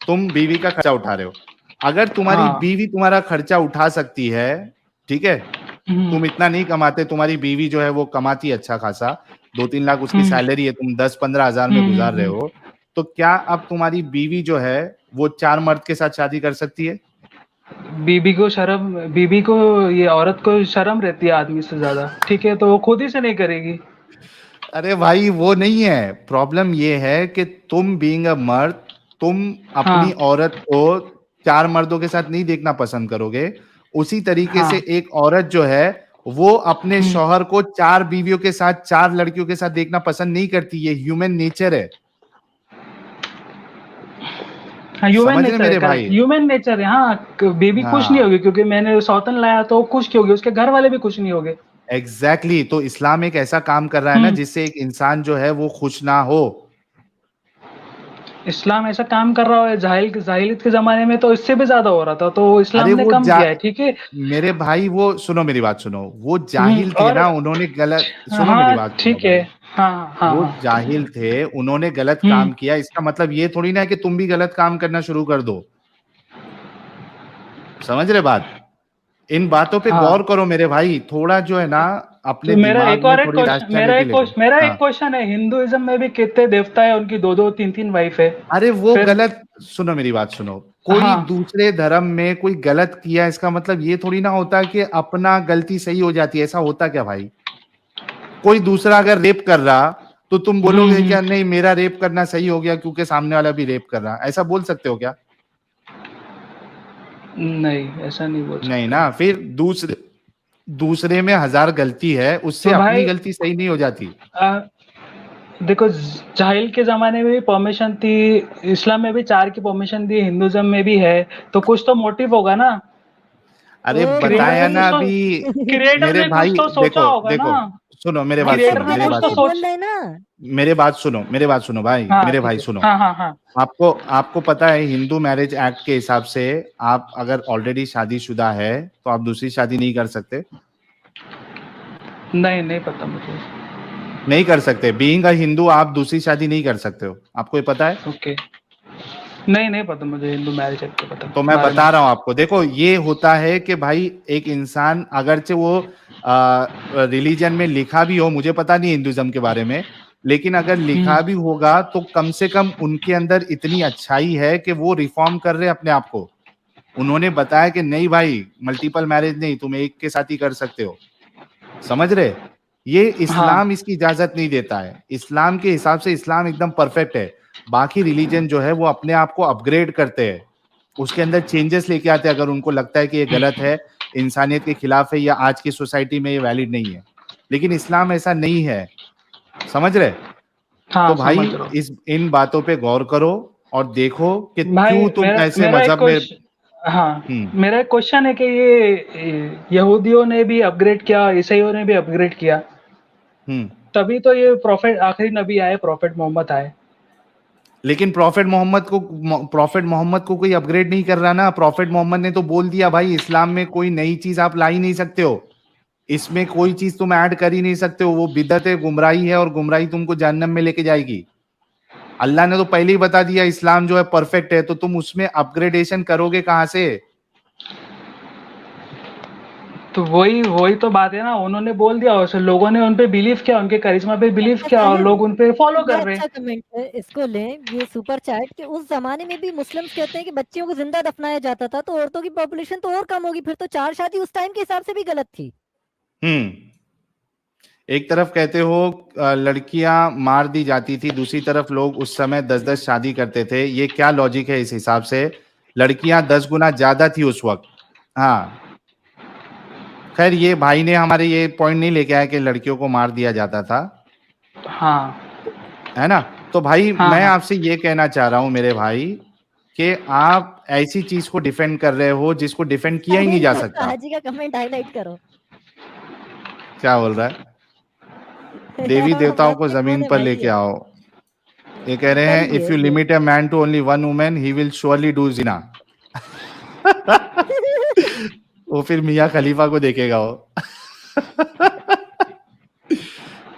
तुम बीवी का खर्चा उठा रहे हो। अगर तुम्हारी हाँ। बीवी तुम्हारा खर्चा उठा सकती है, ठीक है, हम्म। तुम इतना नहीं कमाते, तुम्हारी बीवी जो है वो कमाती है अच्छा खासा, 2-3 लाख उसकी हम्म। सैलरी है, तुम 10-15 हजार में गुजार रहे हम्म। हो, तो क्या अब तुम्हारी बीवी जो है वो 4 मर्द के साथ शादी कर सकती है? बीबी को, ये औरत को शर्म रहती है आदमी से ज्यादा, ठीक है, तो वो खुद ही से नहीं करेगी। अरे भाई वो नहीं है प्रॉब्लम, ये है कि तुम बीइंग अ मर्द, तुम अपनी हाँ। औरत को 4 मर्दों के साथ नहीं देखना पसंद करोगे। उसी तरीके हाँ। से एक औरत जो है वो अपने हम्म। शौहर को 4 बीवियों के साथ, 4 लड़कियों के साथ देखना पसंद नहीं करती। ये ह्यूमन नेचर है। हाँ, ह्यूमन समझ रहे नेचर है, मेरे करेक्ट, भाई? ह्यूमन नेचर है। हाँ, बेबी खुश नहीं हाँ, होगी क्योंकि मैंने सौतन लाया, तो वो खुश क्यों होगी? उसके घर वाले भी खुश नहीं होंगे। एग्जैक्टली। तो इस्लाम एक ऐसा काम कर रहा है ना हम्म। जिससे एक इंसान जो है वो खुश ना हो। इस्लाम ऐसा काम कर रहा है जाहिलियत के जमाने में तो इससे भी ज्यादा हो रहा था, तो इस्लाम अरे ने वो कम किया है, ठीक है। मेरे भाई वो सुनो मेरी बात सुनो, वो जाहिल थे और ना, उन्होंने गलत, सुनो मेरी हाँ बात सुनो ठीक है, भाई, हाँ हाँ वो हाँ। जाहिल थे, उन्होंने गलत हम्म काम किया, इसका मतलब ये थोड़ी ना है कि तुम भी गलत काम करना शुरू कर दो। समझ रहे बात? इन बातों पे गौर हाँ। करो मेरे भाई, थोड़ा जो है ना अपने तो मेरा दिमाग एक में और एक थोड़ी क्वेश्चन रैशनैलिटी लेके। मेरा एक हाँ, क्वेश्चन है, हिंदुइज्म में भी कितने देवता है, उनकी दो दो तीन तीन वाइफ है। अरे वो फिर गलत, सुनो मेरी बात सुनो, कोई हाँ। दूसरे धर्म में कोई गलत किया इसका मतलब ये थोड़ी ना होता कि अपना गलती सही हो जाती है, ऐसा होता क्या भाई? कोई दूसरा अगर रेप कर रहा तो तुम बोलोगे हम्म। क्या नहीं मेरा रेप करना सही हो गया क्योंकि सामने वाला भी रेप कर रहा, ऐसा बोल सकते हो क्या? नहीं, ऐसा नहीं बोल नहीं सकते। ना, फिर दूसरे दूसरे में हजार गलती है, उससे तो अपनी भाई गलती सही नहीं हो जाती। आ, देखो, जाहिल के जमाने में भी परमिशन थी, इस्लाम में भी 4 की परमिशन दी, हिंदुइज्म में भी है, तो कुछ तो मोटिव होगा ना। अरे ओ क्रिएटर बताया ने कुछ ना भाई। तो अभी, क्रिएटर मेरे ने कुछ भाई तो सोचा देखो होगा ना। देखो, सुनो मेरे भाई बात क्रिएटर सुनो, ने मेरे सेकुलर कुछ बात तो तो सुनो, बोल सोच। रहे हैं ना। मेरे बात सुनो, मेरे बात सुनो भाई, हाँ मेरे ठीक भाई है, सुनो। हाँ हाँ हाँ। आपको आपको पता है हिंदू मैरिज एक्ट के हिसाब से आप अगर ऑलरेडी शादीशुदा है तो आप दूसरी शादी नहीं कर सकते। नहीं, नहीं पता मुझे। नहीं कर सकते, बीइंग अ हिंदू आप दूसरी शादी नहीं कर सकते हो, आपको ये पता है? ओके। नहीं, नहीं पता मुझे, हिंदू मैरिज एक्ट के पता तो मैं बारे में। बता रहा हूं आपको, देखो ये होता है कि भाई एक इंसान अगरचे वो रिलीजन में लिखा भी हो, मुझे पता नहीं हिंदुइज्म के बारे में, लेकिन अगर लिखा भी होगा तो कम से कम उनके अंदर इतनी अच्छाई है कि वो रिफॉर्म कर रहे हैं अपने आप को। उन्होंने बताया कि नहीं भाई मल्टीपल मैरिज नहीं, तुम एक के साथ ही कर सकते हो। समझ रहे? ये हाँ। इस्लाम इसकी इजाजत नहीं देता है, इस्लाम के हिसाब से इस्लाम एकदम परफेक्ट है। बाकी रिलीजन जो है वो अपने आप को अपग्रेड करते हैं, उसके अंदर चेंजेस लेके आते हैं अगर उनको लगता है कि ये गलत है, इंसानियत के खिलाफ है या आज की सोसाइटी में ये वैलिड नहीं है। लेकिन इस्लाम ऐसा नहीं है। समझ रहे? तो हाँ, भाई समझ रहा हूँ। इस इन बातों पे गौर करो और देखो कि भाई क्यों तुम मेरा ऐसे मेरा एक मजहब में। क्वेश्चन, हाँ, हम्म। मेरा एक क्वेश्चन है कि ये यहूदियों ने भी अपग्रेड किया, ईसाइयों ने भी अपग्रेड किया, हम्म। तभी तो ये प्रॉफिट आखिरी नबी आए, प्रॉफिट मोहम्मद आए। लेकिन प्रॉफिट मोहम्मद को कोई अपग्रेड नहीं कर रहा ना, प्रॉफिट मोहम्मद ने तो बोल दिया भाई इस्लाम में कोई नई चीज आप ला ही नहीं सकते हो, इसमें कोई चीज तुम ऐड कर ही नहीं सकते हो, वो बिदअत है, गुमराही है और गुमराही तुमको जहन्नम में लेके जाएगी। अल्लाह ने तो पहले ही बता दिया इस्लाम जो है परफेक्ट है, तो तुम उसमें अपग्रेडेशन करोगे कहां से? तो वही वही तो बात है ना, उन्होंने बोल दिया और लोगों ने उन पे बिलीव किया, उनके करिश्मा पे बिलीव अच्छा किया, और साहिल, लोग उन पे फॉलो ये कर रहे हैं। अच्छा कमेंट है, इसको लें, ये सुपर चैट के उस जमाने में भी मुस्लिम्स कहते हैं कि बच्चियों को जिंदा दफनाया जाता था तो औरतों की पॉपुलेशन तो और कम होगी, फिर तो 4 शादी उस टाइम के हिसाब से भी गलत थी। हम्म। एक तरफ कहते हो लड़कियां मार दी जाती थी, दूसरी तरफ लोग उस समय 10-10 शादी करते थे, ये क्या लॉजिक है इस हिसाब से? लड़कियां 10 गुना ज्यादा थी उस वक्त। हाँ, खैर ये भाई ने हमारे ये पॉइंट नहीं लेके आया कि लड़कियों को मार दिया जाता था, हाँ है ना? तो भाई हाँ मैं हाँ। आपसे ये कहना चाह रहा हूं मेरे भाई कि आप ऐसी चीज को डिफेंड कर रहे हो जिसको डिफेंड किया ही नहीं साहिल, जा सकता। हाजी का कमेंट हाईलाइट करो। क्या बोल रहा है? देवी देवताओं को मस्त कौन जमीन है पर भाई लेके ये? आओ। ये कह रहे हैं सही इफ है यू ये। Limit a man to only one women he will surely do जिना। वो फिर मियाँ खलीफा को देखेगा वो।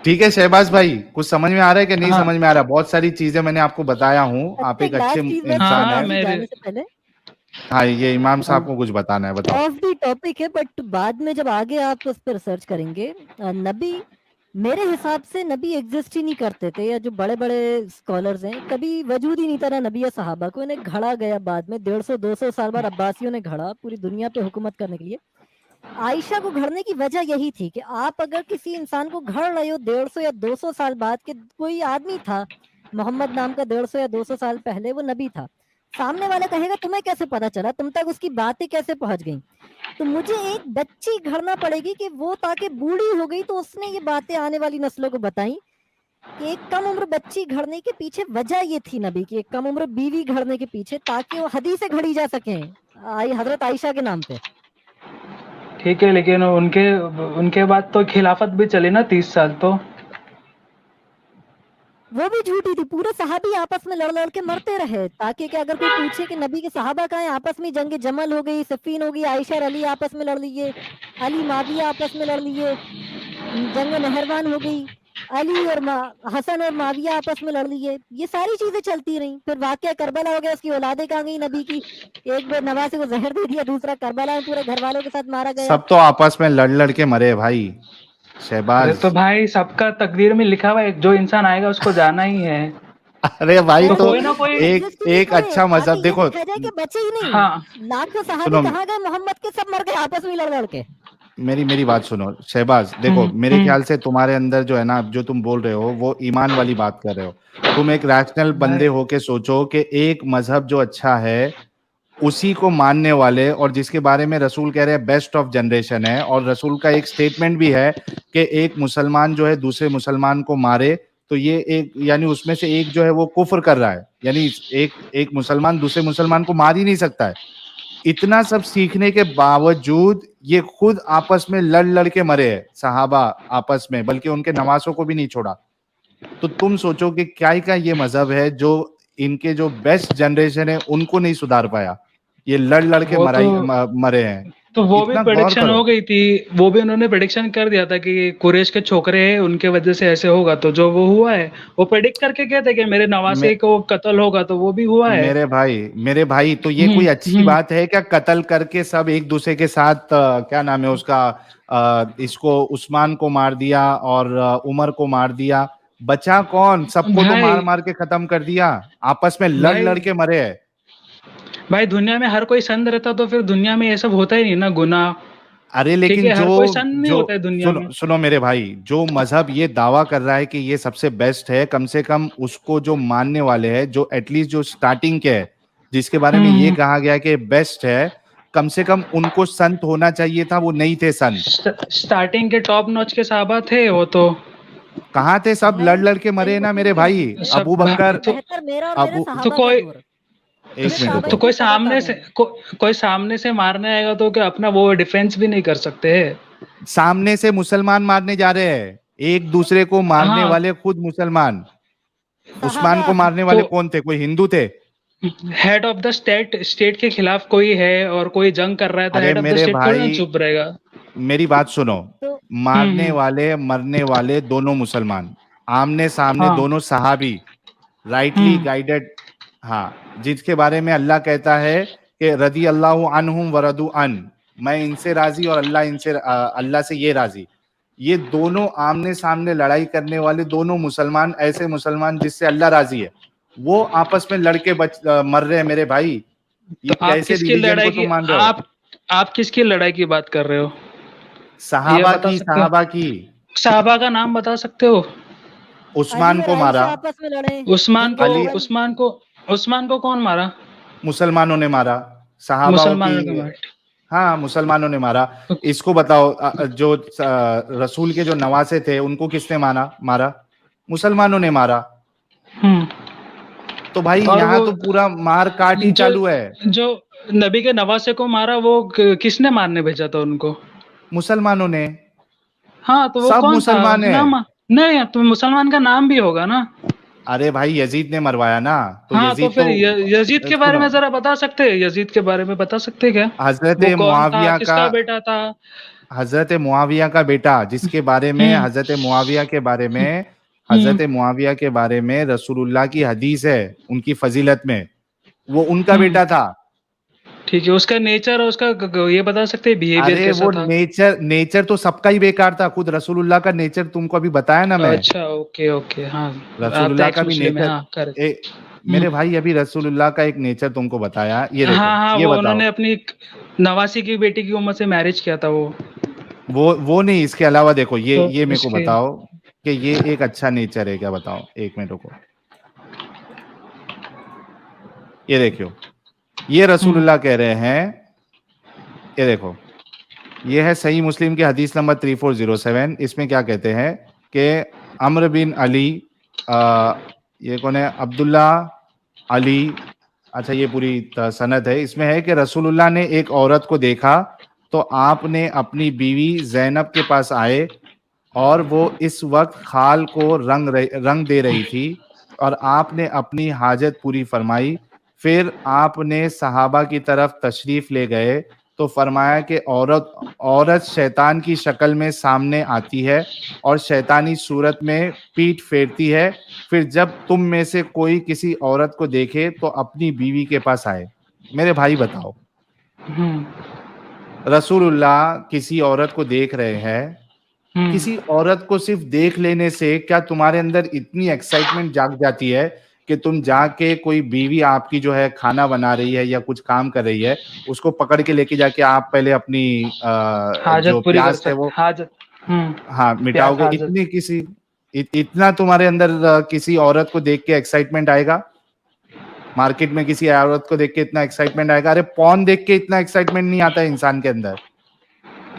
ठीक है शहबाज भाई, कुछ समझ में आ रहा है कि नहीं हाँ समझ में आ रहा? बहुत सारी चीजें मैंने आपको बताया हूँ, आप अच्छा, एक एक अच्छे लास्ट चीज मैं हाँ इंसान हाँ है। जी मेरे जाने से पहले, हाँ ये इमाम साहब को कुछ बताना है, बताओ। ऑफ द टॉपिक है बट बाद में जब आगे आप उस पर रिसर्च करेंगे, नबी, मेरे हिसाब से नबी एग्जिस्ट ही नहीं करते थे, या जो बड़े बड़े स्कॉलर्स हैं, कभी वजूद ही नहीं था ना नबी या सहाबा को, इन्हें घड़ा गया बाद में 150-200 साल बाद अब्बासियों ने घड़ा पूरी दुनिया पे हुकूमत करने के लिए। आयशा को घड़ने की वजह यही थी कि आप अगर किसी इंसान को घड़ रहे हो 150 या 200 साल बाद के, कोई आदमी था मोहम्मद नाम का 150 या 200 साल पहले, वो नबी था, सामने वाला कहेगा तुम्हें कैसे पता चला, तुम तक उसकी बातें कैसे पहुंच गई? तो मुझे एक बच्ची घड़ना पड़ेगी कि वो ताकि बूढ़ी हो गई तो उसने ये बातें आने वाली नस्लों को बताई, कि एक कम उम्र बच्ची घड़ने के पीछे वजह ये थी नबी की, एक कम उम्र बीवी घड़ने के पीछे, ताकि वो हदीसें घड़ी जा सकें हजरत आयशा के नाम पे। ठीक है, लेकिन उनके बाद तो खिलाफत भी चली ना 30 साल तो। वो भी झूठी थी। पूरे सहाबी आपस में लड़ के मरते रहे, ताकि कि अगर कोई पूछे कि नबी के सहाबा कहाँ हैं, आपस में जंग जमल हो गई, सिफ़ीन हो गई, आयशा और अली आपस में लड़ लिए, अली माविया आपस में लड़ लिए, जंग नहरवान हो गई, अली और हसन और माविया आपस में लड़ लिए। ये सारी चीजें चलती रही। फिर वाकया करबला हो गया, उसकी औलादें कहाँ गई नबी की, एक बार नवासे को जहर दे दिया, दूसरा करबला में पूरे घर वालों के साथ मारा गया। सब तो आपस में लड़ के मरे भाई अरे शहबाज। तो भाई सबका तकदीर में लिखा हुआ है, जो इंसान आएगा उसको जाना ही है। अरे भाई तो तो कोई ना कोई एक अच्छा मजहब देखो। देखा जाए कि बचे ही नहीं। हाँ लाखों सहाबी सुनो कहाँ गए, मोहम्मद के सब मर गए आपस में लड़ के। मेरी बात सुनो शहबाज, देखो मेरे ख्याल से तुम्हारे अंदर जो है ना, जो तुम बोल रहे हो वो ईमान वाली बात कर रहे हो। तुम एक रैशनल बंदे होके सोचो कि एक मजहब जो अच्छा है उसी को मानने वाले, और जिसके बारे में रसूल कह रहे हैं बेस्ट ऑफ जनरेशन है, और रसूल का एक स्टेटमेंट भी है कि एक मुसलमान जो है दूसरे मुसलमान को मारे तो ये एक, यानी उसमें से एक जो है वो कुफ्र कर रहा है, यानी एक मुसलमान दूसरे मुसलमान को मार ही नहीं सकता है। इतना सब सीखने के बावजूद ये खुद आपस में लड़ के मरे हैं सहाबा आपस में, बल्कि उनके नवासों को भी नहीं छोड़ा। तो तुम सोचो कि क्या का ये मजहब है जो इनके जो बेस्ट जनरेशन है उनको नहीं सुधार पाया, ये लड़ के वो मरे हैं। तो वो भी इतना गौर प्रेडिक्शन करो। हो गई थी। वो भी उन्होंने प्रेडिक्शन कर दिया था कि कुरैश के छोकरे हैं, उनके वजह से ऐसे होगा। तो जो वो हुआ है, वो प्रेडिक्ट करके गए थे कि मेरे नवासे मे, को कत्ल होगा, तो वो भी हुआ है। मेरे भाई तो ये कोई अच्छी बात है क्या, कत्ल करके सब एक दूसरे के साथ क्या नाम है उसका, इसको उस्मान को मार दिया और उमर को मार दिया, बचा कौन? सबको तो भाई मार के खत्म कर दिया, आपस में भाई लड़ के मरे हैं। भाई दुनिया में हर कोई संत रहता तो फिर दुनिया में ये सब होता ही नहीं ना, गुनाह। अरे ठीक लेकिन है, हर कोई संत नहीं होता है दुनिया में। सुनो मेरे भाई, जो मजहब ये दावा कर रहा है कि ये सबसे बेस्ट है, कम से कम उसको जो मानने वाले हैं, जो एटलीस्ट जो स्टार्टिंग के है, जिसके बारे में ये कहा गया कि बेस्ट है, कम से कम उनको संत होना चाहिए था, वो नहीं थे संत। स्टार्टिंग के टॉप नॉच के साहबा थे वो तो। कहाँ थे? सब लड़ के मरे ना मेरे भाई। सब अबू बकर, बेहतर मेरा और मेरे अबू सहाबा तो का कोई दूर। एक मिनट रुको। तो कोई सामने से मारने आएगा तो क्या अपना वो डिफेंस भी नहीं कर सकते है? सामने से मुसलमान मारने जा रहे हैं, एक दूसरे को मारने हाँ, वाले खुद मुसलमान। उस्मान सहाबा को मारने वाले तो कौन थे? कोई हिंदू थे? हेड ऑफ द स्टेट के खिलाफ कोई है और कोई जंग कर रहा है, तो अरे हेड ऑफ द मेरे स्टेट थोड़ी ना भाई चुप रहेगा। मेरी बात सुनो, तो मारने वाले मरने वाले दोनों मुसलमान, आमने सामने हाँ। दोनों सहाबी, राइटली गाइडेड। हाँ, जिसके बारे में अल्लाह कहता है कि रदी अल्लाहु अन्हुम वरदु अन, मैं इनसे राजी और अल्लाह से ये राजी। ये दोनों आमने सामने लड़ाई करने वाले दोनों मुसलमान, ऐसे मुसलमान जिससे अल्लाह राजी है, वो आपस में लड़के मर रहे हैं मेरे भाई। ये तो आप कैसे किसकी रिलीजन लड़ाई को की तुम मान रहे हो? आप किसकी लड़ाई की बात कर रहे हो? ये सहाबा बता की, सकते हो? सहाबा की। साहबा का नाम बता सकते हो? अली उस्मान और को मारा, आयशा आपस में लड़े। उस्मान को अली, उस्मान को कौन मारा? मुसलमानों ने मारा, सहाबाओं की। मुसलमानों के मारा। हाँ, मुसलमानों ने मारा। इसको बताओ, जो रसूल के जो नवासे थे उनको किसने मारा? मुसलमानों ने मारा। तो भाई और यहाँ वो तो पूरा मार काट ही जो चालू है। जो नबी के नवासे को मारा, वो किसने मारने भेजा था उनको? मुसलमानों ने। हाँ, तो वो सब कौन था? मुसलमान है। नाम नहीं, तो मुसलमान का नाम भी होगा ना। अरे भाई यजीद ने मरवाया ना, तो हाँ, तो यजीद फिर तो यजीद के बारे सुनो, में जरा बता सकते हैं? यजीद के बारे में बता सकते हैं क्या? हजरत वो कौन था, मुआविया का, किसका बेटा था? हजरत मुआविया का बेटा, जिसके बारे में हजरत मुआविया के बारे में, हजरत मुआविया के बारे में रसूलुल्लाह की हदीस है उनकी फजीलत में, वो उनका बेटा था। ठीक है, उसका नेचर और उसका ये बता सकते हैं बिहेवियर अरे कैसा वो था? नेचर तो सबका ही बेकार था, खुद रसूलुल्लाह का नेचर तुमको अभी बताया ना मैं। अच्छा, ओके ओके, हाँ। आप तो रसूलुल्लाह एक्स का भी मुस्लिम है, नेचर, हाँ, करेक्ट। मेरे भाई अभी रसूलुल्लाह का एक नेचर तुमको बताया, ये देखो, हाँ हाँ, ये वो बताओ। उन्होंने अपनी नवासी की बेटी की उम्र से मैरिज किया था वो। वो नहीं, इसके अलावा देखो, तो ये मेरे को इसके बताओ कि ये एक अच्छा नेचर है क्या? बताओ, एक मिनट रुको। ये देखो, ये रसूलुल्लाह कह रहे हैं, ये देखो, ये है सही मुस्लिम की हदीस नंबर 3407। इसमें क्या कहते हैं कि अम्र बिन अली, ये कौन है? अब्दुल्ला अली। अच्छा, ये पूरी सनद है। इसमें है कि रसूलुल्लाह ने एक औरत को देखा तो आपने अपनी बीवी जैनब के पास आए और वो इस वक्त खाल को रंग दे रही थी और आपने अपनी हाजत पूरी फरमाई। फिर आपने सहाबा की तरफ तशरीफ ले गए तो फरमाया कि औरत शैतान की शक्ल में सामने आती है और शैतानी सूरत में पीठ फेरती है। फिर जब तुम में से कोई किसी औरत को देखे तो अपनी बीवी के पास आए। मेरे भाई बताओ, हम्म रसूलुल्लाह किसी औरत को देख रहे हैं, किसी औरत को सिर्फ देख लेने से क्या तुम्हारे अंदर इतनी एक्साइटमेंट जाग जाती है कि तुम जाके कोई बीवी आपकी जो है खाना बना रही है या कुछ काम कर रही है, उसको पकड़ के लेके जाके आप पहले अपनी जो हाजत पूरी कर प्यास है सकते वो हाजत। हाँ प्यास मिटाओगे? हाजत। इतनी किसी इतना तुम्हारे अंदर किसी औरत को देख के एक्साइटमेंट आएगा? मार्केट में किसी औरत को देख के इतना एक्साइटमेंट आएगा? अरे पॉर्न देख के इतना एक्साइटमेंट नहीं आता है इंसान के अंदर।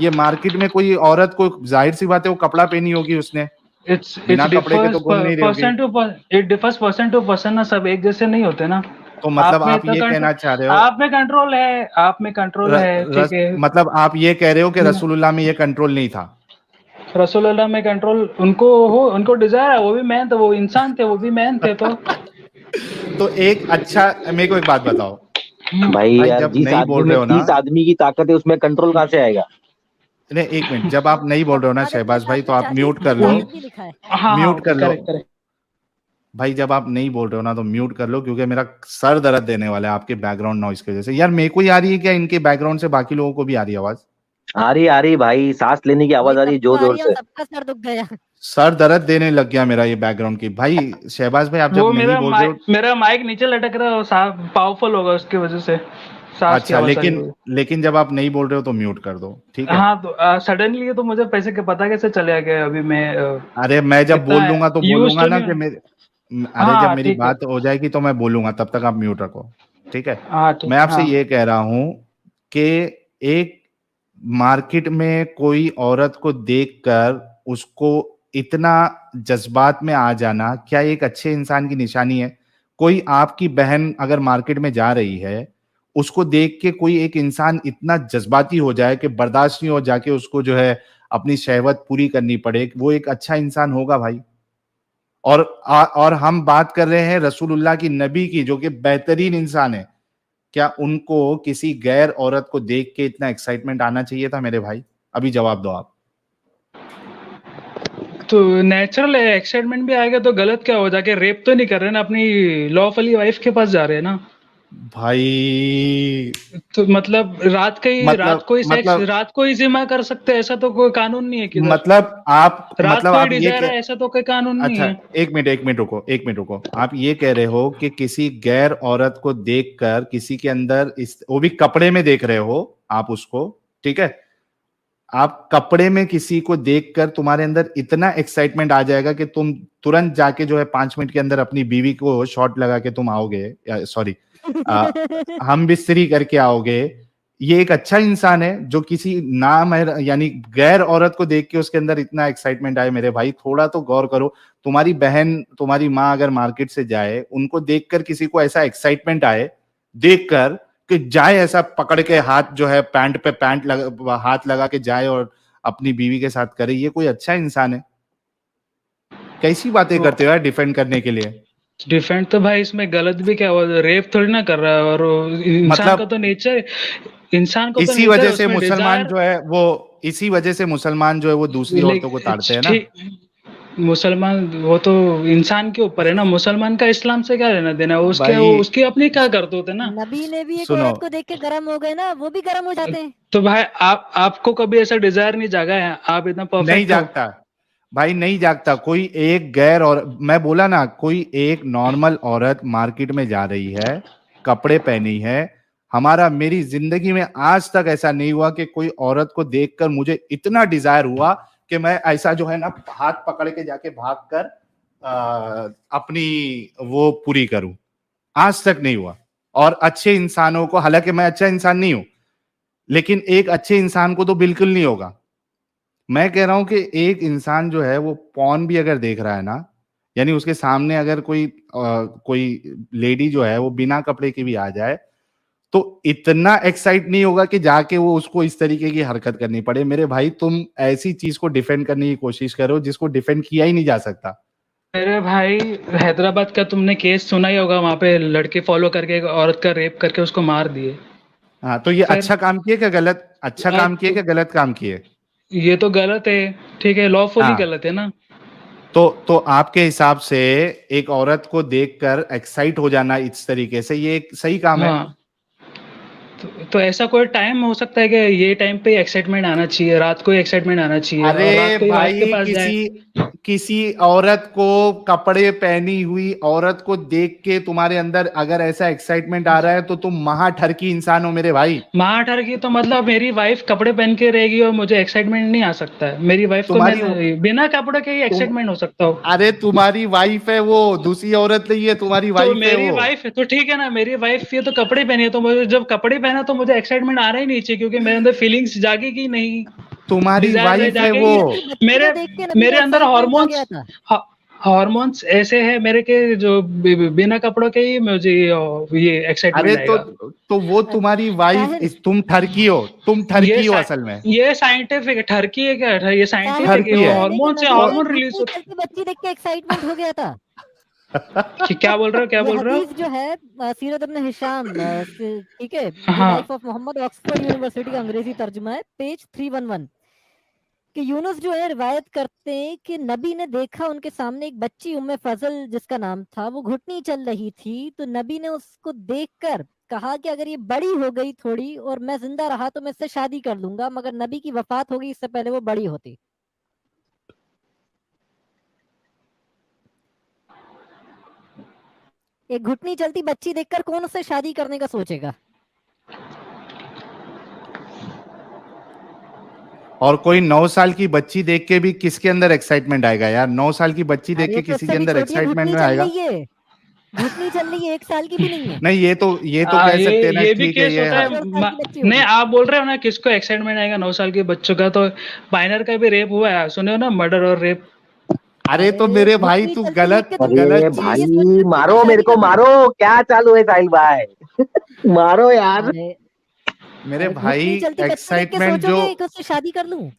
ये मार्केट में कोई औरत को, जाहिर सी बात है वो कपड़ा पहनी होगी उसने, इट्स बिना कपड़े के तो घूम नहीं रही होगी। It differs person to person ना, सब एक जैसे नहीं होते ना। तो मतलब आप में आप इतना ये कहना चाह रहे हो, आप में कंट्रोल है, आप में कंट्रोल है, ठीक है। मतलब आप ये कह रहे हो कि रसूलुल्लाह में ये कंट्रोल नहीं था? रसूलुल्लाह में कंट्रोल उनको डिजायर है, वो भी मैन थे, वो इंसान थे, वो भी मैन थे। तो एक अच्छा, मेरे को एक बात बताओ भाई भाई, यार, जब जिस नहीं आदमी बोल में रहे हो ना, 30 आदमी की ताकत है उसमें कंट्रोल कहाँ से आएगा? नहीं एक मिनट, जब आप नहीं बोल रहे हो ना शहबाज भाई तो आप म्यूट कर लो, म्यूट कर लो भाई। जब आप नहीं बोल रहे हो ना तो म्यूट कर लो, क्योंकि मेरा सर दर्द देने वाला है आपके बैकग्राउंड नॉइस की वजह से। यार मेरे को ही आ रही है क्या, इनके बैकग्राउंड से बाकी लोगों को भी आ रही है आवाज? आ रही भाई, सांस लेने की आवाज आ रही है जोर जोर से। सबका सर दुख गया। सर दर्द देने लग गया मेरा ये बैकग्राउंड की। भाई शहबाज भाई आप जब नहीं बोल रहे हो, मेरा माइक नीचे लटक रहा है, पावरफुल होगा उसकी वजह से। अच्छा, लेकिन जब आप नहीं बोल रहे हो तो म्यूट कर दो, ठीक है? हाँ, तो सडनली तो मुझे पैसे के पता कैसे चले गया अभी मैं। अरे मैं जब बोल लूंगा तो बोलूंगा ना कि अरे जब मेरी बात हो जाएगी तो मैं बोलूंगा, तब तक आप म्यूट रखो, ठीक है? मैं आपसे ये कह रहा हूं कि एक मार्केट में कोई औरत को देखकर उसको इतना जज्बात में आ जाना क्या एक अच्छे इंसान की निशानी है? कोई आपकी बहन अगर मार्केट में जा रही है, उसको देख के कोई एक इंसान इतना जज्बाती हो जाए कि बर्दाश्त नहीं हो, जाके उसको जो है अपनी शहवत पूरी करनी पड़े, वो एक अच्छा इंसान होगा भाई? और हम बात कर रहे हैं रसूलुल्लाह की, नबी की, जो कि बेहतरीन इंसान है। क्या उनको किसी गैर औरत को देख के इतना एक्साइटमेंट आना चाहिए था मेरे भाई? अभी जवाब दो आप। तो नेचुरल है, एक्साइटमेंट भी आएगा तो गलत क्या हो, जाके रेप तो नहीं कर रहे ना, अपनी लॉफुली वाइफ के पास जा रहे हैं ना भाई। तो मतलब रात को ही जिमा कर सकते हैं, ऐसा तो कोई कानून नहीं है किधर। मतलब आप ये ऐसा तो कोई कानून नहीं है। एक मिनट रुको। आप ये कह रहे हो कि किसी गैर औरत को देखकर किसी के अंदर वो भी कपड़े में देख रहे हो आप उसको, ठीक है? आप कपड़े में किसी को देखकर तुम्हारे अंदर इतना एक्साइटमेंट आ जाएगा कि तुम तुरंत जाके जो है 5 मिनट के अंदर अपनी बीवी को शॉट लगा के तुम आओगे, सॉरी हम बिस्तरी करके आओगे। ये एक अच्छा इंसान है जो किसी नाम है, यानी गैर औरत को देख के उसके अंदर इतना एक्साइटमेंट आए? मेरे भाई थोड़ा तो गौर करो। तुम्हारी बहन, तुम्हारी माँ अगर मार्केट से जाए, उनको देखकर किसी को ऐसा एक्साइटमेंट आए देखकर कि जाए ऐसा पकड़ के हाथ जो है पैंट पे हाथ लगा के जाए और अपनी बीवी के साथ करे, ये कोई अच्छा इंसान है? कैसी बातें करते हो यार डिफेंड करने के लिए? डिफेंड तो भाई इसमें गलत भी क्या हुआ, रेप थोड़ी ना कर रहा है, और इंसान का तो नेचर, इंसान को इसी वजह से मुसलमान जो है वो दूसरी औरतों को ताड़ते हैं ना। मुसलमान, वो तो इंसान के ऊपर है ना, मुसलमान का इस्लाम से क्या लेना देना, उसकी अपनी क्या करतूत है ना। नबी ने भी एक औरत को देख के गर्म हो गए ना, वो भी गर्म हो जाते हैं। तो भाई आपको कभी ऐसा डिजायर नहीं जागा है? आप इतना परफेक्ट नहीं जागता भाई, नहीं जागता। कोई एक गैर, और मैं बोला ना, कोई एक नॉर्मल औरत मार्केट में जा रही है, कपड़े पहनी है, मेरी जिंदगी में आज तक ऐसा नहीं हुआ कि कोई औरत को देखकर मुझे इतना डिजायर हुआ कि मैं ऐसा जो है ना हाथ पकड़ के जाके भागकर अपनी वो पूरी करूं। आज तक नहीं हुआ। और अच्छे इंसानों को, हालांकि मैं अच्छा इंसान नहीं हूं, लेकिन एक अच्छे इंसान को तो बिल्कुल नहीं होगा। मैं कह रहा हूं कि एक इंसान जो है वो पॉर्न भी अगर देख रहा है ना, यानी उसके सामने अगर कोई लेडी जो है वो बिना कपड़े की भी आ जाए, तो इतना एक्साइट नहीं होगा कि जाके वो उसको इस तरीके की हरकत करनी पड़े। मेरे भाई तुम ऐसी चीज को डिफेंड करने की कोशिश करो जिसको डिफेंड किया ही नहीं जा सकता। मेरे भाई, हैदराबाद का तुमने केस सुना ही होगा, वहां पे लड़के फॉलो करके एक औरत का रेप करके उसको मार दिए। हाँ, तो ये फिर अच्छा काम किए क्या गलत, अच्छा काम किए क्या गलत काम किए? ये तो गलत है, ठीक है, लॉफुली हाँ, गलत है ना। तो आपके हिसाब से एक औरत को देखकर एक्साइट हो जाना इस तरीके से ये एक सही काम है? हाँ, तो ऐसा कोई टाइम हो सकता है कि ये टाइम पे एक्साइटमेंट आना चाहिए, रात को ही एक्साइटमेंट आना चाहिए, और रात अरे को ही वाइफ के भाई, पास जाए। किसी औरत को, कपड़े पहनी हुई औरत को देख के तुम्हारे अंदर अगर ऐसा एक्साइटमेंट आ रहा है तो तुम महा ठरकी इंसान हो मेरे भाई। मार की तो मतलब मेरी वाइफ कपड़े पहन के रहेगी और मुझे एक्साइटमेंट नहीं आ सकता है। मेरी वाइफ को मैं तुम्हारी बिना कपड़े के ही तुम एक्साइटमेंट हो सकता हूँ। अरे तुम्हारी वाइफ है वो, दूसरी औरत नहीं है, तुम्हारी तो वाइफ है मेरी वो। वाइफ है तो ठीक है ना, मेरी वाइफ ये तो कपड़े पहनी है, तो मुझे जब कपड़े पहना तो मुझे एक्साइटमेंट आ रहा ही नहीं चाहिए, क्योंकि मेरे अंदर फीलिंग्स जागेगी नहीं, तुम्हारी डिजायर वाइफ है तो वो। जागेगी। बच्ची मेरे को देख के नबी मेरे को अंदर एक्साइटमेंट आ गया था। हार्मोन्स ऐसे है मेरे के, जो बिना कपड़ों के ही मुझे ये अरे एक्साइटमेंट आएगा। तो वो तुम्हारी वाइफ, ताहिर तुम ठरकी हो, तुम ये ठरकी हो असल में। ये साइंटिफिक है, ठरकी है क्या? ये साइंटिफिक है, ठरकी वो है। हार्मोन से नबी को हार्मोन एक रिलीज घुटनी चलती बच्ची देख के एक्साइटमेंट हो गया था। क्या बोल रहे हो, क्या ये बोल रहे हो? हदीस जो है सीरत इब्न हिशाम ठीक है, द हाँ, life of Muhammad, Oxford University का अंग्रेजी तर्जुमा है, पेज 311, कि यूनुस जो है रिवायत करते हैं कि नबी ने देखा उनके सामने एक बच्ची उम्मे फजल जिसका नाम था, वो घुटनी चल रही थी, तो नबी ने उसको देखकर कहा कि अगर ये बड़ी हो गई थोड़ी और मैं जिंदा रहा तो मैं इससे शादी कर लूंगा, मगर नबी की वफात हो गई इससे पहले वो बड़ी होती। एक घुटनी चलती बच्ची देखकर कौन उससे शादी करने का सोचेगा? और कोई 9 साल की बच्ची देख के भी किसके अंदर एक्साइटमेंट आएगा यार? 9 साल की बच्ची देख अरे के तो किसी इससे के भी अंदर छोटी है, एक्साइटमेंट घुटनी में चल आएगा? रही है, घुटनी चल रही है, 1 साल की भी नहीं है। नहीं, ये तो कह सकते हैं ना, ये भी ठीक है केस ये होता है। 10 साल की बच्ची नहीं, होगी। आप बोल रहे हो ना किसको एक्साइटमेंट आएगा 9 साल के बच्चों का, तो माइनर का भी रेप हुआ है, सुने हो ना, मर्डर और रेप। अरे तो अरे मेरे भाई घुटनी तू चलती देख के तुम अरे ये सोच भाई, सकते हो कि मारो मेरे शादी को, कर लूं? मारो, क्या चालू है साहिल भाई? मारो यार। अरे मेरे अरे भाई घुटनी चलती बच्ची देख के एक्साइटमेंट जो, सोचोगे कि उससे शादी कर लूं?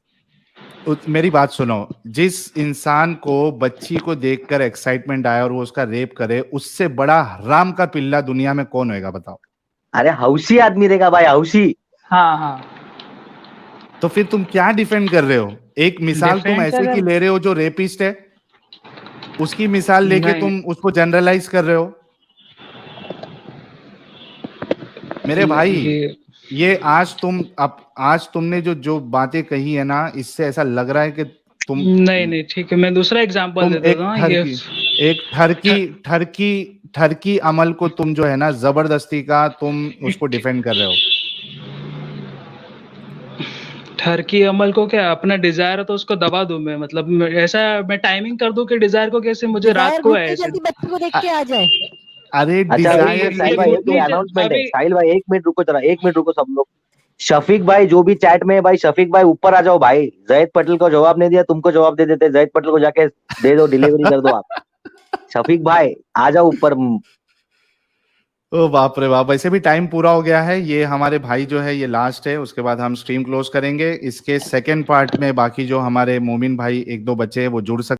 मेरी बात सुनो, जिस इंसान को बच्ची को देखकर एक्साइटमेंट आया और वो उसका रेप करे, उससे बड़ा हराम का पिल्ला दुनिया में कौन होएगा बताओ? अरे हौसी आदमी रहेगा भाई, हौसी। हाँ, हाँ, तो फिर तुम क्या डिफेंड कर रहे हो? एक मिसाल तुम डिफेंड ऐसे की कर। ले रहे हो जो रेपिस्ट है, उसकी मिसाल लेके नहीं, तुम उसको जनरलाइज कर रहे हो। मेरे भाई, ये ये आज तुमने जो जो बातें कही है ना, इससे ऐसा लग रहा है कि नहीं, नहीं, ठीक है, मैं दूसरा एग्जांपल तुम दे देता हूँ। ये एक ठरकी अमल को तुम जो है ना, जबरदस्ती का तुम उसको डिफेंड कर रहे हो। ठरकी अमल को क्या, अपना डिजायर है तो उसको दबा दूं मैं, मतलब ऐसा मैं टाइमिंग कर दूं कि डिजायर को कैसे मुझे रात डिजायर को है घुटनी ऐसे। चलती बच्ची को देख के आ जाए। अरे अच्छा एक डिजायर मिनट ये साहिल भाई, वो एक तुम, अनाउंसमेंट है। अभी साहिल भाई 1 मिनट रुको जरा, 1 मिनट रुको सब लोग। शफीक भाई जो भी चैट में है भाई, शफीक भाई ऊपर आ जाओ भाई। जैद पटेल को जवाब नहीं दिया, तुमको जवाब दे देते। जैद पटेल को जाके दे दो, डिलीवरी कर दो आप। शफीक भाई आ जाओ ऊपर। ओ बाप रे बाप, वैसे भी टाइम पूरा हो गया है। ये हमारे भाई जो है ये लास्ट है, उसके बाद हम स्ट्रीम क्लोज करेंगे। इसके सेकंड पार्ट में बाकी जो हमारे मोमिन भाई 1-2 बच्चे हैं वो जुड़ सकते